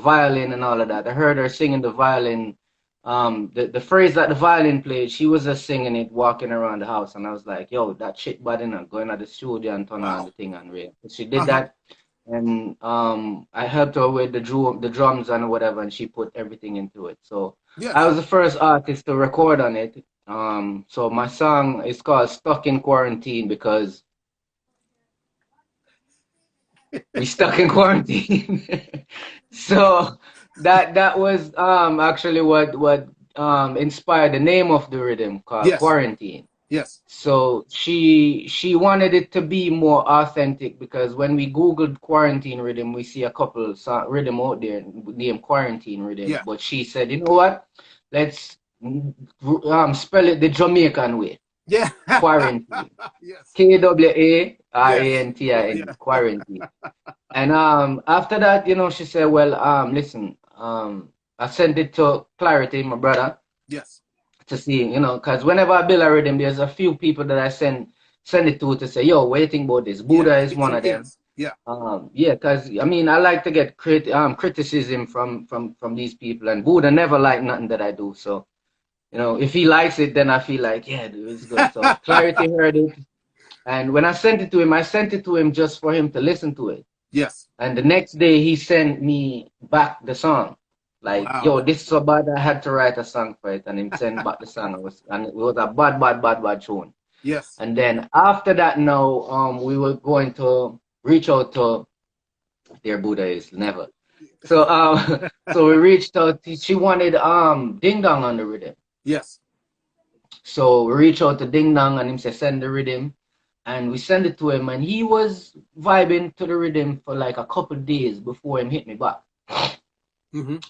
violin and all of that, I heard her singing the violin. The phrase that the violin played, she was just singing it, walking around the house, and I was like, "Yo, that shit bad enough." Going to the studio and turn on the thing and real. She did that. And I helped her with the drums and whatever, and she put everything into it. So I was the first artist to record on it. So my song is called "Stuck in Quarantine" because we stuck in quarantine. So that was actually what inspired the name of the rhythm called Quarantine. Yes. So she wanted it to be more authentic because when we Googled quarantine rhythm, we see a couple rhythm out there named quarantine rhythm. Yeah. But she said, you know what? Let's spell it the Jamaican way. Yeah. Quarantine. Yes. Quarantine. Quarantine. And after that, you know, she said, well, listen, I sent it to Clarity, my brother. Yes. To see, you know, because whenever I build a rhythm, there's a few people that I send it to say, yo, what do you think about this? Buddha is one of them. Yeah. Because I mean, I like to get criticism from these people, and Buddha never liked nothing that I do. So, you know, if he likes it, then I feel like, yeah, dude, it's good. So Clarity heard it, and when I sent it to him just for him to listen to it. Yes. And the next day, he sent me back the song. Like, yo, this is so bad, I had to write a song for it, and him send back the song. It was a bad tune. Yes. And then after that, now, we were going to reach out to their Buddha is never. So, so we reached out. She wanted Ding Dong on the rhythm. Yes. So we reached out to Ding Dong, and him said send the rhythm, and we sent it to him, and he was vibing to the rhythm for like a couple days before him hit me back.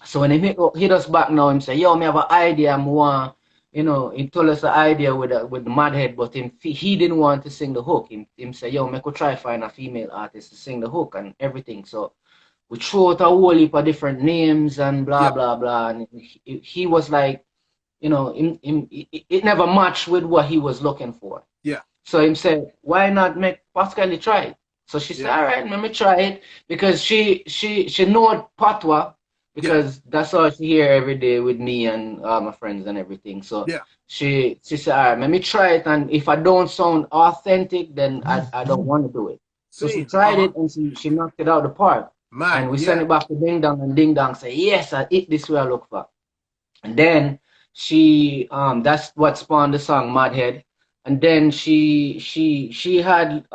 So when he hit us back now, him say, yo, me have an idea, you know, he told us the idea with the Madhead, but he didn't want to sing the hook. Him say, yo, me could try find a female artist to sing the hook and everything. So we threw out a whole heap of different names and blah, blah, blah. And he was like, you know, it never matched with what he was looking for. Yeah. So him said, why not make Pascali try it? So she said, all right, let me try it. Because she know Patwa. Because that's all she hear every day with me and my friends and everything. So she said, all right, let me try it. And if I don't sound authentic, then I don't want to do it. So she tried it and she knocked it out the park. Man, and we sent it back to Ding Dong, and Ding Dong said, yes, I eat this way I look for. And then she, that's what spawned the song Madhead. And then she had,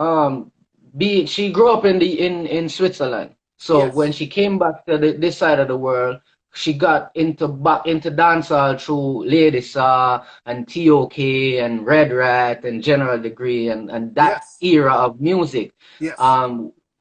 she grew up in Switzerland. So when she came back to this side of the world, she got back into dancehall through Lady Saw and TOK and Red Rat and General Degree and that era of music.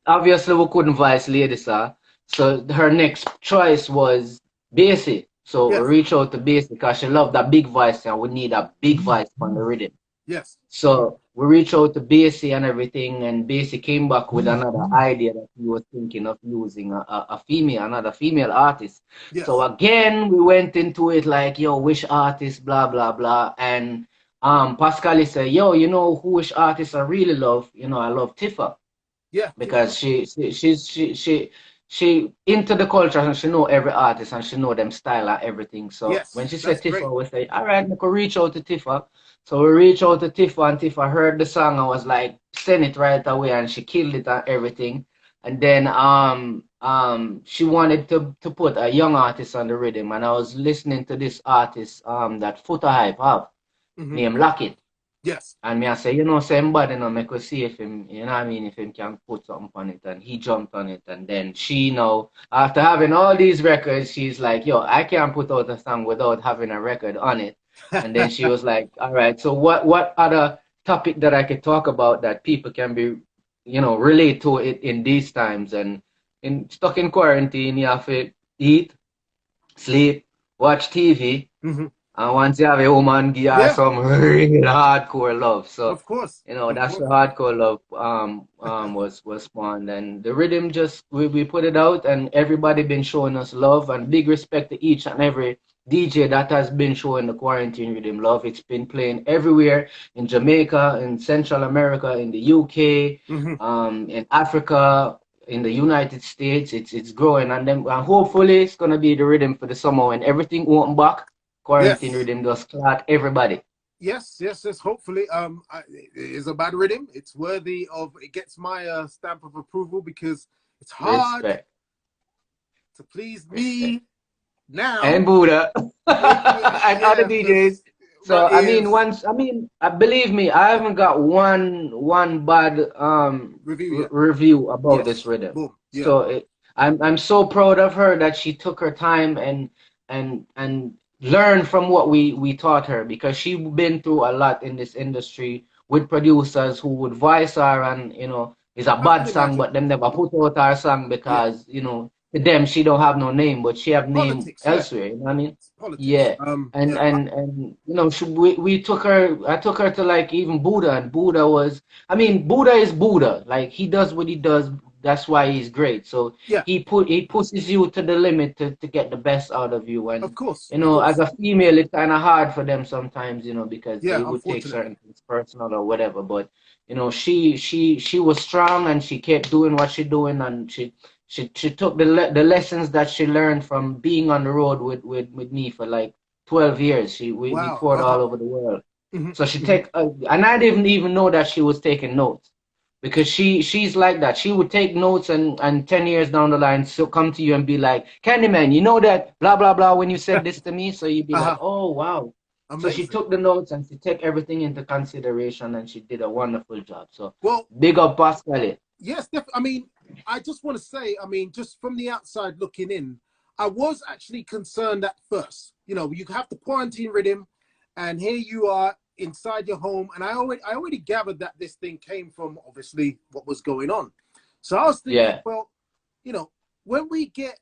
Obviously we couldn't voice Lady Saw, so her next choice was Bassy. So we reached out to Bassy because she loved that big voice and we need a big voice on the rhythm. Yes. So we reached out to Basie and everything, and Basie came back with another idea that he was thinking of using a female, another female artist. So Yes. again, we went into it like, yo, which artist, blah blah blah, and Pascal said, yo, you know who which artist I really love? You know, I love Tifa Yeah. because she into the culture and she know every artist and she know them style and everything. So when Yes. she That's said great. Tifa, we say, all right, we could reach out to Tifa. So we reached out to Tifa and Tifa heard the song and was like, send it right away, and she killed it and everything. And then she wanted to put a young artist on the rhythm, and I was listening to this artist that Foota Hype have named Lockett. Yes. And me I say, you know, same body, you know, make us see if him, you know what I mean, if him can put something on it. And he jumped on it. And then she, you know, after having all these records, she's like, yo, I can't put out a song without having a record on it. And then she was like, all right, so what other topic that I could talk about that people can be, you know, relate to it in these times? And stuck in quarantine, you have to eat, sleep, watch TV. And once you have a woman, give her Yeah. some real hardcore love. So, Of course. you know, Of that's course. the hardcore love was spawned. And the rhythm just we put it out, and everybody been showing us love, and big respect to each and every DJ that has been showing the quarantine rhythm love. It's been playing everywhere in Jamaica, in Central America, in the UK, in Africa, in the United States. It's growing, and then and hopefully it's gonna be the rhythm for the summer when everything open back. Quarantine Yes. rhythm just clock everybody. Yes. Yes. Yes. Hopefully, it is a bad rhythm. It's worthy of. It gets my stamp of approval because it's hard Respect. to please Respect. me now. And Buddha. And other Yeah, DJs. So my I mean ears. believe me, I haven't got one bad Review. Yeah. review about this Yes. rhythm. Boom. Yeah. So I'm so proud of her that she took her time and learned from what we taught her, because she been through a lot in this industry with producers who would voice her, and you know, it's a I can bad song imagine. but them never put out her song Yeah. because, you know, to them she don't have no name, but she have name Politics. Yeah. elsewhere, you know what I mean? It's politics. Yeah. Yeah. And you know, we took her, I took her to like even Buddha, and Buddha was, I mean, Buddha is Buddha, like he does what he does, that's why he's great. So Yeah. he pushes you to the limit to get the best out of you. Of And course. you Of know, as course. a female, it's kind of hard for them sometimes, you know, because Yeah. they would take Unfortunately. certain things personal or whatever. But you know, she was strong, and she kept doing what she doing, and she took the lessons that she learned from being on the road with me for like 12 years. We Wow. toured all over the world. Mhm, So she mhm. take and I didn't even know that she was taking notes, because she's like that. She would take notes, and 10 years down the line she'll come to you and be like, Candyman, you know that blah blah blah when you said this to me. So you'd be like, Uh-huh. oh wow. So she Amazing. took the notes and she took everything into consideration, and she did a wonderful job. So Well, big up Pascal. yes, I mean, I just want to say, I mean, just from the outside looking in, I was actually concerned at first. You know, you have the quarantine rhythm, and here you are inside your home, and I already gathered that this thing came from obviously what was going on. So I was thinking, Yeah. well, you know, when we get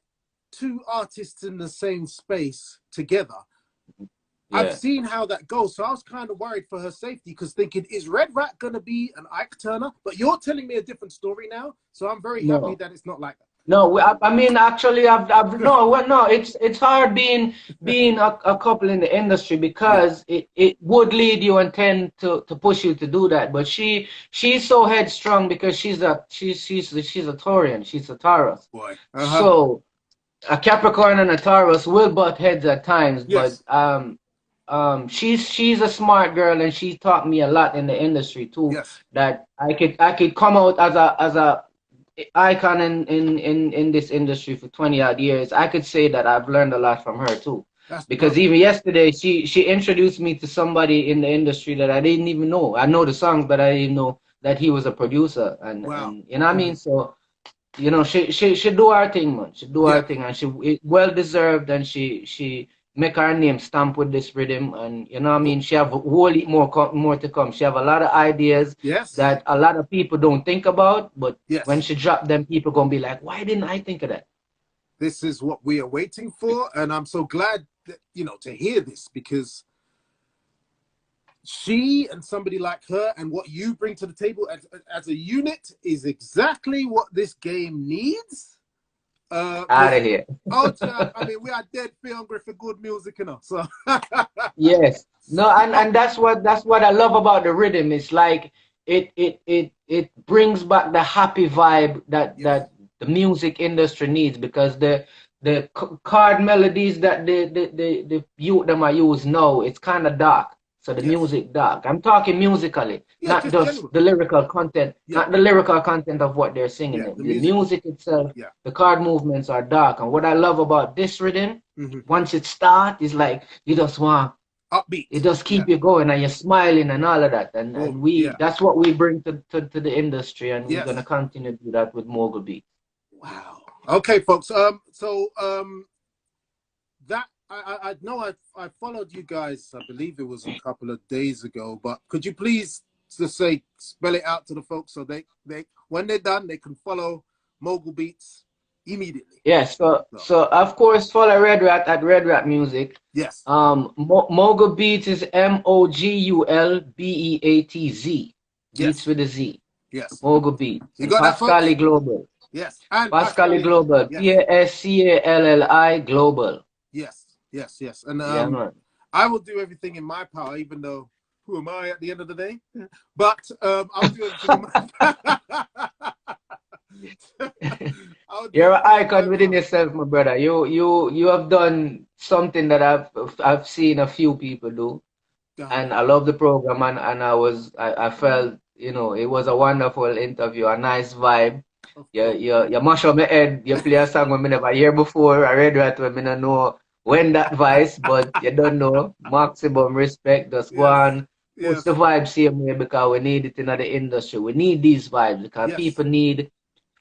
two artists in the same space together, I've Yeah. seen how that goes. So I was kind of worried for her safety, because thinking, is Red Rat going to be an Ike Turner? But you're telling me a different story now. So I'm very happy No. that it's not like that. No, I mean, actually, I've no, well, no, it's hard being a couple in the industry, Yeah. because it would lead you and tend to push you to do that. But she's so headstrong because she's a Taurian, she's a Taurus. Boy. So a Capricorn and a Taurus will butt heads at times, but Yes. she's a smart girl, and she taught me a lot in the industry too. Yes. That I could come out as a icon in this industry for 20 odd years. I could say that I've learned a lot from her too. That's Because perfect. even yesterday she introduced me to somebody in the industry that I didn't even know. I know the songs, but I didn't know that he was a producer, Wow. and you know what I mean? So, you know, she do her thing, man. She do her Yeah. thing, and it well deserved, and she make her name stamp with this rhythm, and you know what I mean? She have a whole heap more to come. She have a lot of ideas Yes. that a lot of people don't think about, but when Yes. she drop them, people gonna be like, why didn't I think of that? This is what we are waiting for. And I'm so glad that, you know, to hear this, because she and somebody like her and what you bring to the table as a unit is exactly what this game needs. Out of here. Oh, I mean, we are dead hungry for good music, you know. So Yes. No, and that's what I love about the rhythm. It's like it brings back the happy vibe that the music industry needs, because the chord melodies that the youth them are use now, it's kind of dark. So the music dark. I'm talking musically, not just the lyrical content, not the lyrical content of what they're singing. The music itself, the chord movements are dark. And what I love about this rhythm, once it starts, it's like you just want upbeat. It just keep you going and you're smiling and all of that. And we that's what we bring to the industry, and we're gonna continue to do that with Mogul Beats. Wow. Okay, folks. That I know I followed you guys. I believe it was a couple of days ago. But could you please just spell it out to the folks so they when they're done they can follow Mogul Beats immediately. Yes. So of course follow Red Rat at redratmusic. Yes. Mogul Beats is MOGULBEATZ. Beats with a Z. Yes. Mogul Beats. You got that, Pascali Global. Yes. And Pascali Global. Yes. PASCALLI Global. Yes. Yes. Yes. And man. I will do everything in my power, even though who am I at the end of the day? But I'll do everything in my You're an icon within yourself, my brother. You have done something that I've seen a few people do, and I love the program, and I felt, you know, it was a wonderful interview, a nice vibe. You mash up my head. You play a song I never hear before. I read that when I don't know when that vice, but you don't know. Maximum respect. Just go on. Push the vibe same way, because we need it in the industry. We need these vibes because people need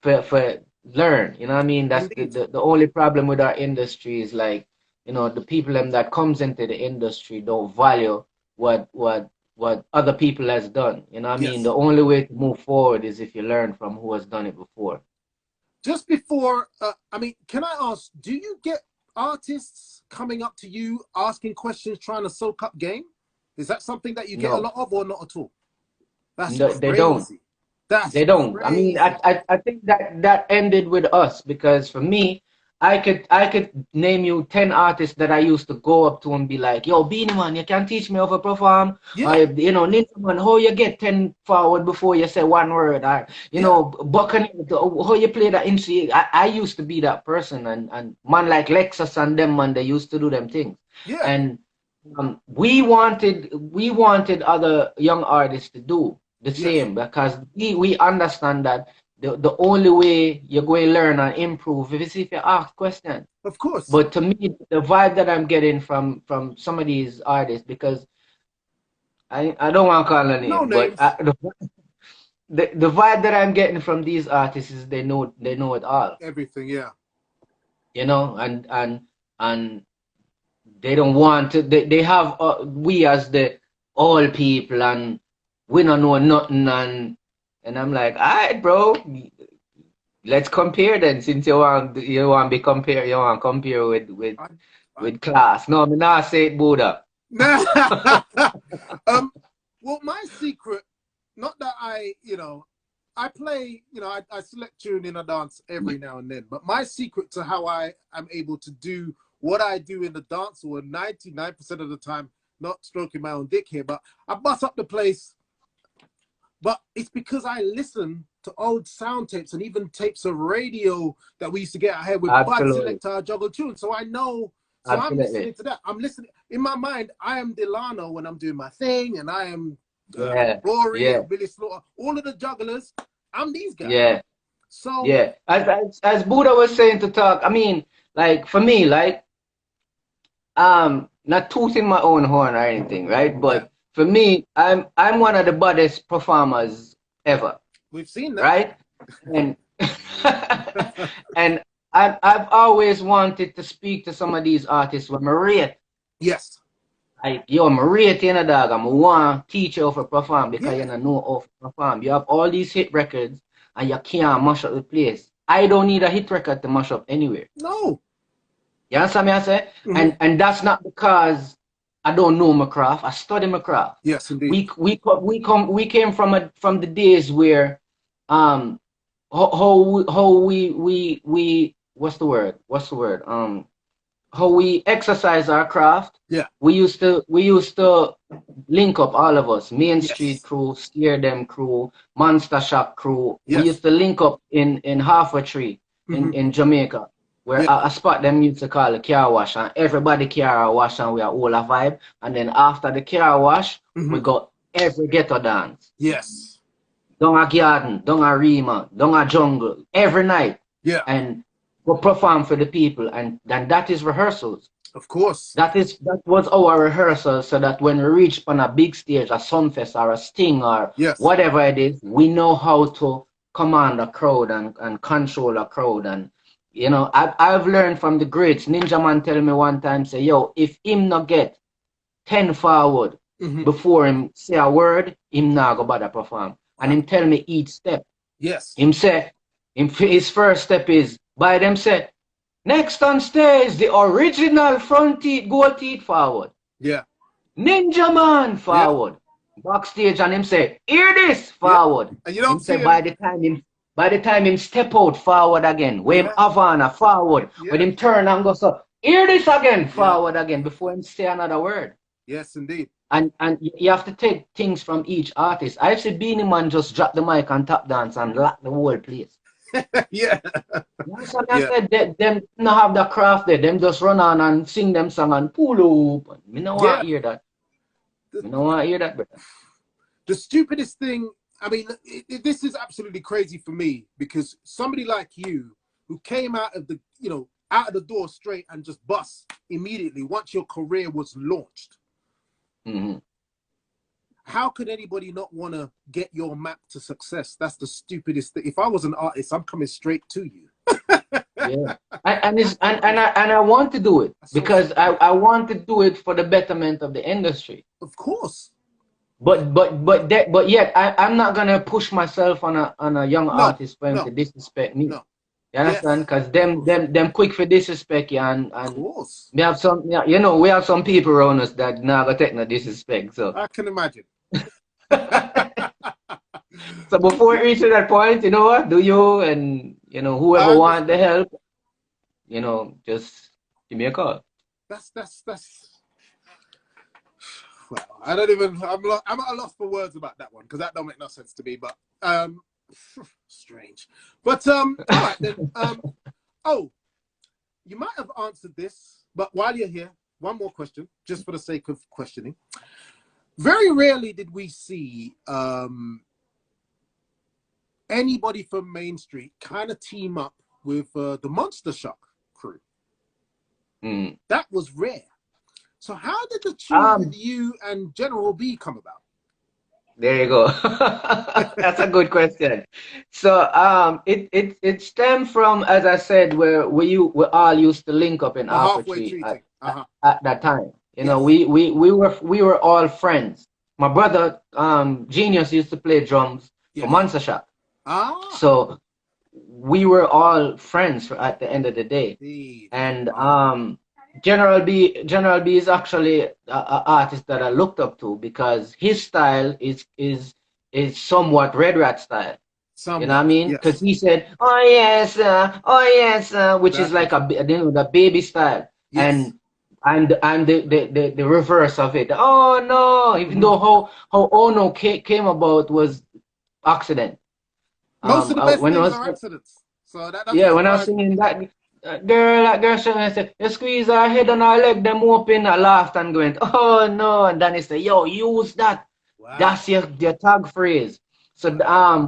for learn. You know what I mean? That's the only problem with our industry is, like, you know, the people that comes into the industry don't value what other people has done. You know what I mean? The only way to move forward is if you learn from who has done it before. Just before, I mean, can I ask, do you get artists coming up to you asking questions, trying to soak up game? Is that something that you get a lot of, or not at all? That's crazy. They don't. They don't. Crazy. I mean, I think that ended with us, because for me, I could name you 10 artists that I used to go up to and be like, yo, Beanie Man, you can teach me how to perform. Or, you know, Ninja Man, how you get 10 forward before you say one word. Or, you know, Buccaneer, how you play that instrument. I used to be that person, and man like Lexus and them, man, they used to do them things. And we wanted other young artists to do the same, because we understand that the only way you're going to learn and improve is if you ask questions. Of course. But to me, the vibe that I'm getting from some of these artists, because I don't want to call any name, but the vibe that I'm getting from these artists is they know it all. Everything, you know, and they don't want to. They have we as the all people, and we don't know nothing, and I'm like, all right, bro, let's compare then. Since you want to be compare, you want to compare with class. No, I'm not say it, Buddha. Well, my secret, not that I play, I select tune in a dance every now and then, but my secret to how I am able to do what I do in the dance, or 99% of the time, not stroking my own dick here, but I bust up the place. But it's because I listen to old sound tapes and even tapes of radio that we used to get out here with Bout Selector Juggle Tunes. So I know, so I'm listening to that. I'm listening. In my mind, I am Delano when I'm doing my thing, and I am Rory and Billy Slaughter. All of the jugglers, I'm these guys. So as Buddha was saying to talk, I mean, like, for me, like, not tooting my own horn or anything, right? But for me, I'm one of the baddest performers ever. We've seen that, right? And and I've always wanted to speak to some of these artists when I rate. Yes. Like, yo, I'm rating a dog. I'm want to teach you how to perform, because you don't know how to perform. You have all these hit records and you can't mash up the place. I don't need a hit record to mash up anywhere. No. You understand me? I say? And that's not because I don't know my craft. I study my craft. Yes, indeed. We came from the days where how we what's the word? How we exercise our craft. Yeah. We used to link up, all of us, Main Street Yes. crew, Scare Them crew, Monster Shock crew. Yes. We used to link up in Half a Tree in Jamaica, where Yeah. a spot them used to call the car wash, and everybody car wash and we are all a vibe. And then after the car wash, we got every ghetto dance. Yes. Down a garden, down a Rima, down a jungle, every night. Yeah. And we perform for the people, and then that is rehearsals. Of course. That was our rehearsal, so that when we reach on a big stage, a Sunfest or a Sting or Yes. whatever it is, we know how to command a crowd and control a crowd. And you know, I've learned from the greats. Ninja Man tell me one time, say, yo, if him not get 10 forward before him say a word, him not go bother perform. And him tell me each step. Yes. Him say, his first step is, by them say, next on stage, the original front teeth, gold teeth forward. Yeah. Ninja Man forward. Backstage, and him say, hear this forward. And you don't him say see by the time him step out forward again, when him Havana forward, when him turn and go so, hear this again forward again before him say another word. Yes, indeed. And you have to take things from each artist. I've seen Beanie Man just drop the mic and tap dance and lock the whole place. Yeah. So I said them not have the craft there. Them just run on and sing them song and pull up. Me no want to hear that. Me no want to hear that, brother. The stupidest thing, I mean, this is absolutely crazy for me, because somebody like you who came out of the, you know, out of the door straight and just bust immediately once your career was launched. How could anybody not want to get your map to success? That's the stupidest thing. If I was an artist, I'm coming straight to you. Yeah, and I want to do it because I want to do it for the betterment of the industry. Of course. But yet I'm not gonna push myself on a young artist for him to disrespect me. No. You understand? Because them quick for disrespect you, and of course. We have some, you know, we have some people around us that not gonna take no disrespect. So I can imagine. So before we reach to that point, you know what? Do you and you know whoever want the help, you know, just give me a call. That's well, I don't even. I'm at a loss for words about that one, because that don't make no sense to me. But strange. But all right then. Oh, you might have answered this, but while you're here, one more question, just for the sake of questioning. Very rarely did we see anybody from Main Street kind of team up with the Monster Shock crew. That was rare. So how did the tune with you and General B come about? There you go. That's a good question. So it stemmed from, as I said, where we all used to link up in halfway tree at that time. You know, we were all friends. My brother Genius used to play drums for Monster Shock. So we were all friends at the end of the day. And General B is actually an artist that I looked up to, because his style is somewhat Red Rat style. You know what I mean? Because he said, "Oh yes, which is like the baby style, and I'm the reverse of it. Oh no, even though how Ono came about was accident. Most of the best things are accidents. So when I was singing that. Girl, I said, you squeeze her head and her leg, them open, I laughed and went, oh no, and then he said, yo, use that. Wow. That's your tag phrase. So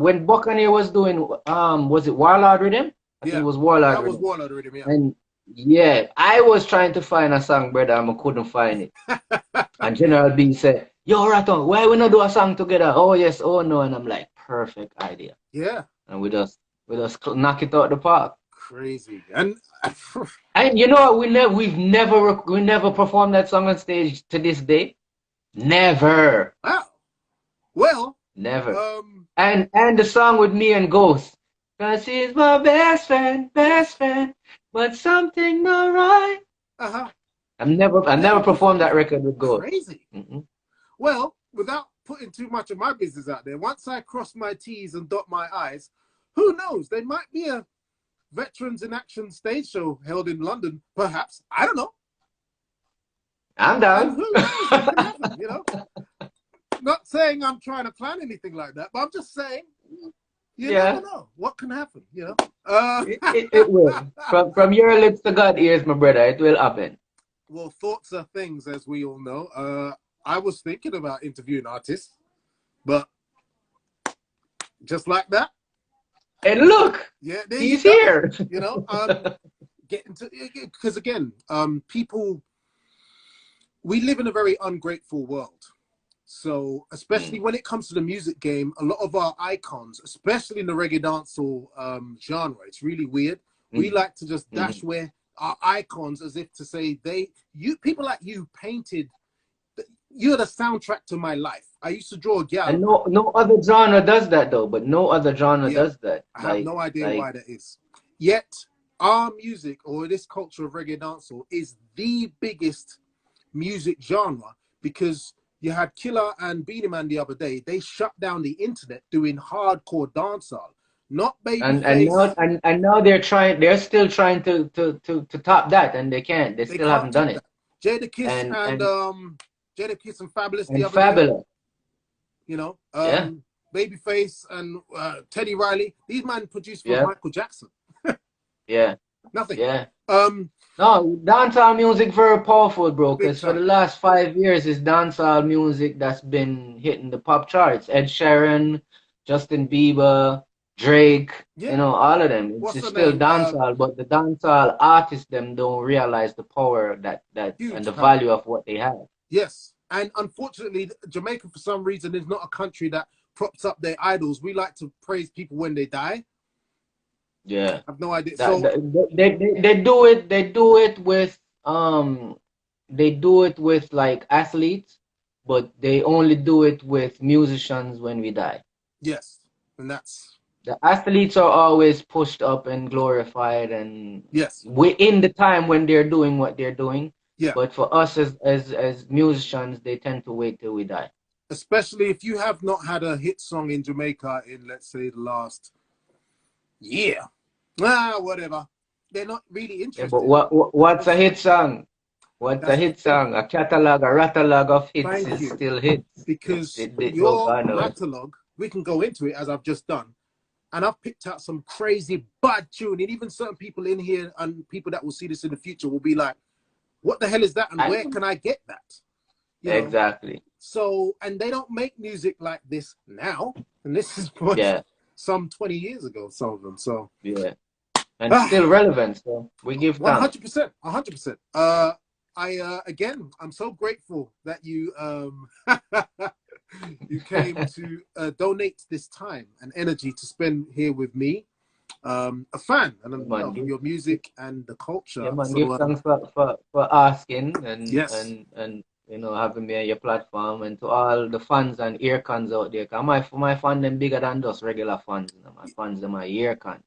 when Buccaneer was doing, was it Warlord Rhythm? I think it was Warlord Rhythm. That was Warlord Rhythm, yeah. And yeah, I was trying to find a song, brother, and I couldn't find it. And General B said, yo, Raton, why we not do a song together? Oh yes, oh no, and I'm like, perfect idea. Yeah. And we just knock it out the park. Crazy. And you know what, we never performed that song on stage to this day. Never. Wow. Well, never. And the song with me and Ghost, cause he's my best friend, but something not right. I never performed that record with Gold. Crazy. Well, without putting too much of my business out there, once I cross my T's and dot my I's, who knows? There might be a Veterans in Action stage show held in London, perhaps. I don't know. I'm down. And who knows? It can happen, you know? Not saying I'm trying to plan anything like that, but I'm just saying you never know what can happen, you know? It will. From your lips to God's ears, my brother, it will happen. Well, thoughts are things, as we all know. I was thinking about interviewing artists, but just like that. And look, he's here. You know, getting to, because again, people, we live in a very ungrateful world. So, especially when it comes to the music game, a lot of our icons, especially in the reggae dancehall genre, it's really weird. We like to just dash where our icons, as if to say people like you painted, you're the soundtrack to my life. I used to draw a gal. And no other genre does that though, but no other genre does that. I have no idea why that is. Yet, our music, or this culture of reggae dancehall, is the biggest music genre, because you had Killer and Beanie Man the other day. They shut down the internet doing hardcore dancehall, not Babyface. And now they're still trying to top that, and they can't. They still haven't done it. Jadakiss and Jadakiss and Fabulous the other Fabulous. day. You know, Babyface and Teddy Riley. These men produced for Michael Jackson. Nothing. No, dancehall music very powerful, bro. Because for the last 5 years, it's dancehall music that's been hitting the pop charts. Ed Sheeran, Justin Bieber, Drake, you know, all of them. It's still dancehall, but the dancehall artists them don't realize the power that and the value of what they have. Yes, and unfortunately, Jamaica for some reason is not a country that props up their idols. We like to praise people when they die. Yeah, I have no idea. They do it with like athletes, but they only do it with musicians when we die. Yes, and that's the athletes are always pushed up and glorified, and in the time when they're doing what they're doing. Yeah. But for us as musicians, they tend to wait till we die. Especially if you have not had a hit song in Jamaica in, let's say, the last year. Whatever. They're not really interested. Yeah, but what's a hit song? What's a hit song? A ratalogue of hits is still hits. Because your ratalogue, we can go into it as I've just done. And I've picked out some crazy bad tune. And even certain people in here and people that will see this in the future will be like, what the hell is that? And where can I get that? You know? Exactly. So, and they don't make music like this now. And this is some 20 years ago, some of them. So, and still relevant. So we give thanks. 100%. Again, I'm so grateful that you you came to donate this time and energy to spend here with me. A fan of your music and the culture. Yeah, man, give thanks for asking and you know, having me on your platform, and to all the fans and ear cons out there. Cause my fan them bigger than just regular fans. You know, my fans them are ear cons.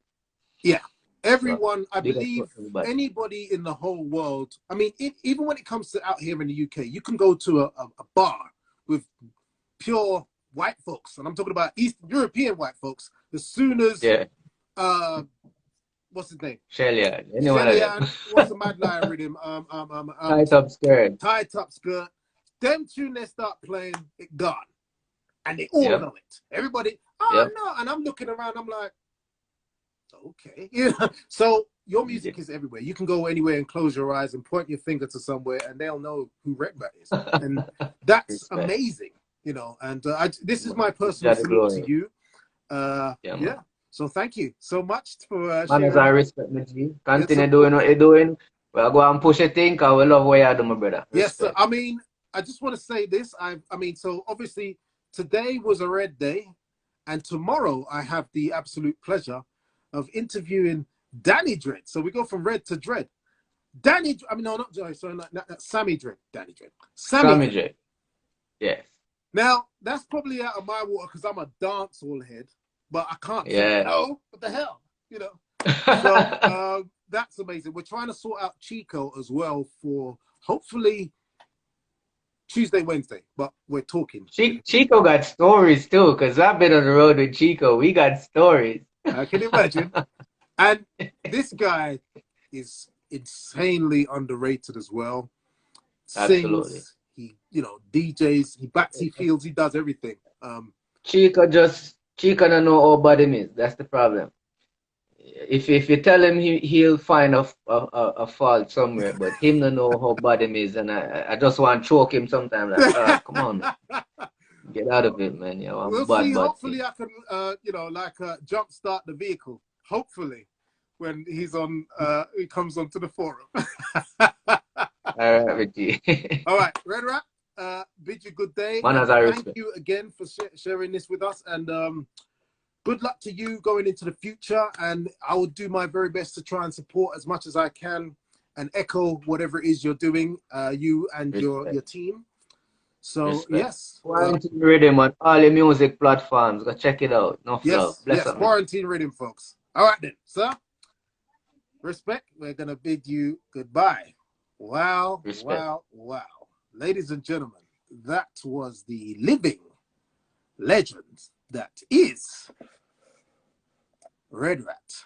Yeah. Everyone, I believe anybody in the whole world, I mean, even when it comes to out here in the UK, you can go to a bar with pure white folks, and I'm talking about Eastern European white folks. As soon as what's his name? Shellyan. What's the mad line rhythm? Tight up skirt. Tight up skirt. Them tune they start playing, it gone. And they all know it. Everybody, no. And I'm looking around, I'm like, okay. So your music is everywhere. You can go anywhere and close your eyes and point your finger to somewhere and they'll know who Redrat is. And that's amazing, you know. And this is my personal salute to you. So thank you so much for sharing. I respect me, G. Continue doing what you're doing. We'll go and push a thing, because we love what you do, my brother. Yes, sir. I mean, I just want to say this. I mean, so obviously today was a red day, and tomorrow I have the absolute pleasure of interviewing Danny Dread. So we go from red to dread. Danny, I mean, no, not Joy, sorry, not Sammy Dread. Danny Dread. Sammy Dread. Yes. Now, that's probably out of my water because I'm a dancehall head. But I can't say no. What the hell? You know. So that's amazing. We're trying to sort out Chico as well for hopefully Tuesday, Wednesday, but we're talking. Chico got stories too, because I've been on the road with Chico. We got stories. I can imagine. And this guy is insanely underrated as well. Absolutely. Sings, he, you know, DJs, he bats, he fields, he does everything. Chico don't know how bad him is. That's the problem. If you tell him, he'll find a fault somewhere, but him don't know how bad him is, and I just want to choke him sometimes. Like, come on, man. Get out of it, man. You know, We'll bad, see. bad Hopefully, thing. I can, you know, like jumpstart the vehicle. Hopefully, when he's on, he comes onto the forum. All right, with you. All right, Red Rat. Bid you good day. Man, And as I thank respect. you again for sharing this with us, and good luck to you going into the future. And I will do my very best to try and support as much as I can and echo whatever it is you're doing, you and your team. So Respect. yes, Quarantine Rhythm on all your music platforms. Go check it out. No love. Bless up, man. Quarantine Rhythm, folks. All right then, sir. Respect. We're gonna bid you goodbye. Wow, Respect. wow. Ladies and gentlemen, that was the living legend that is Red Rat.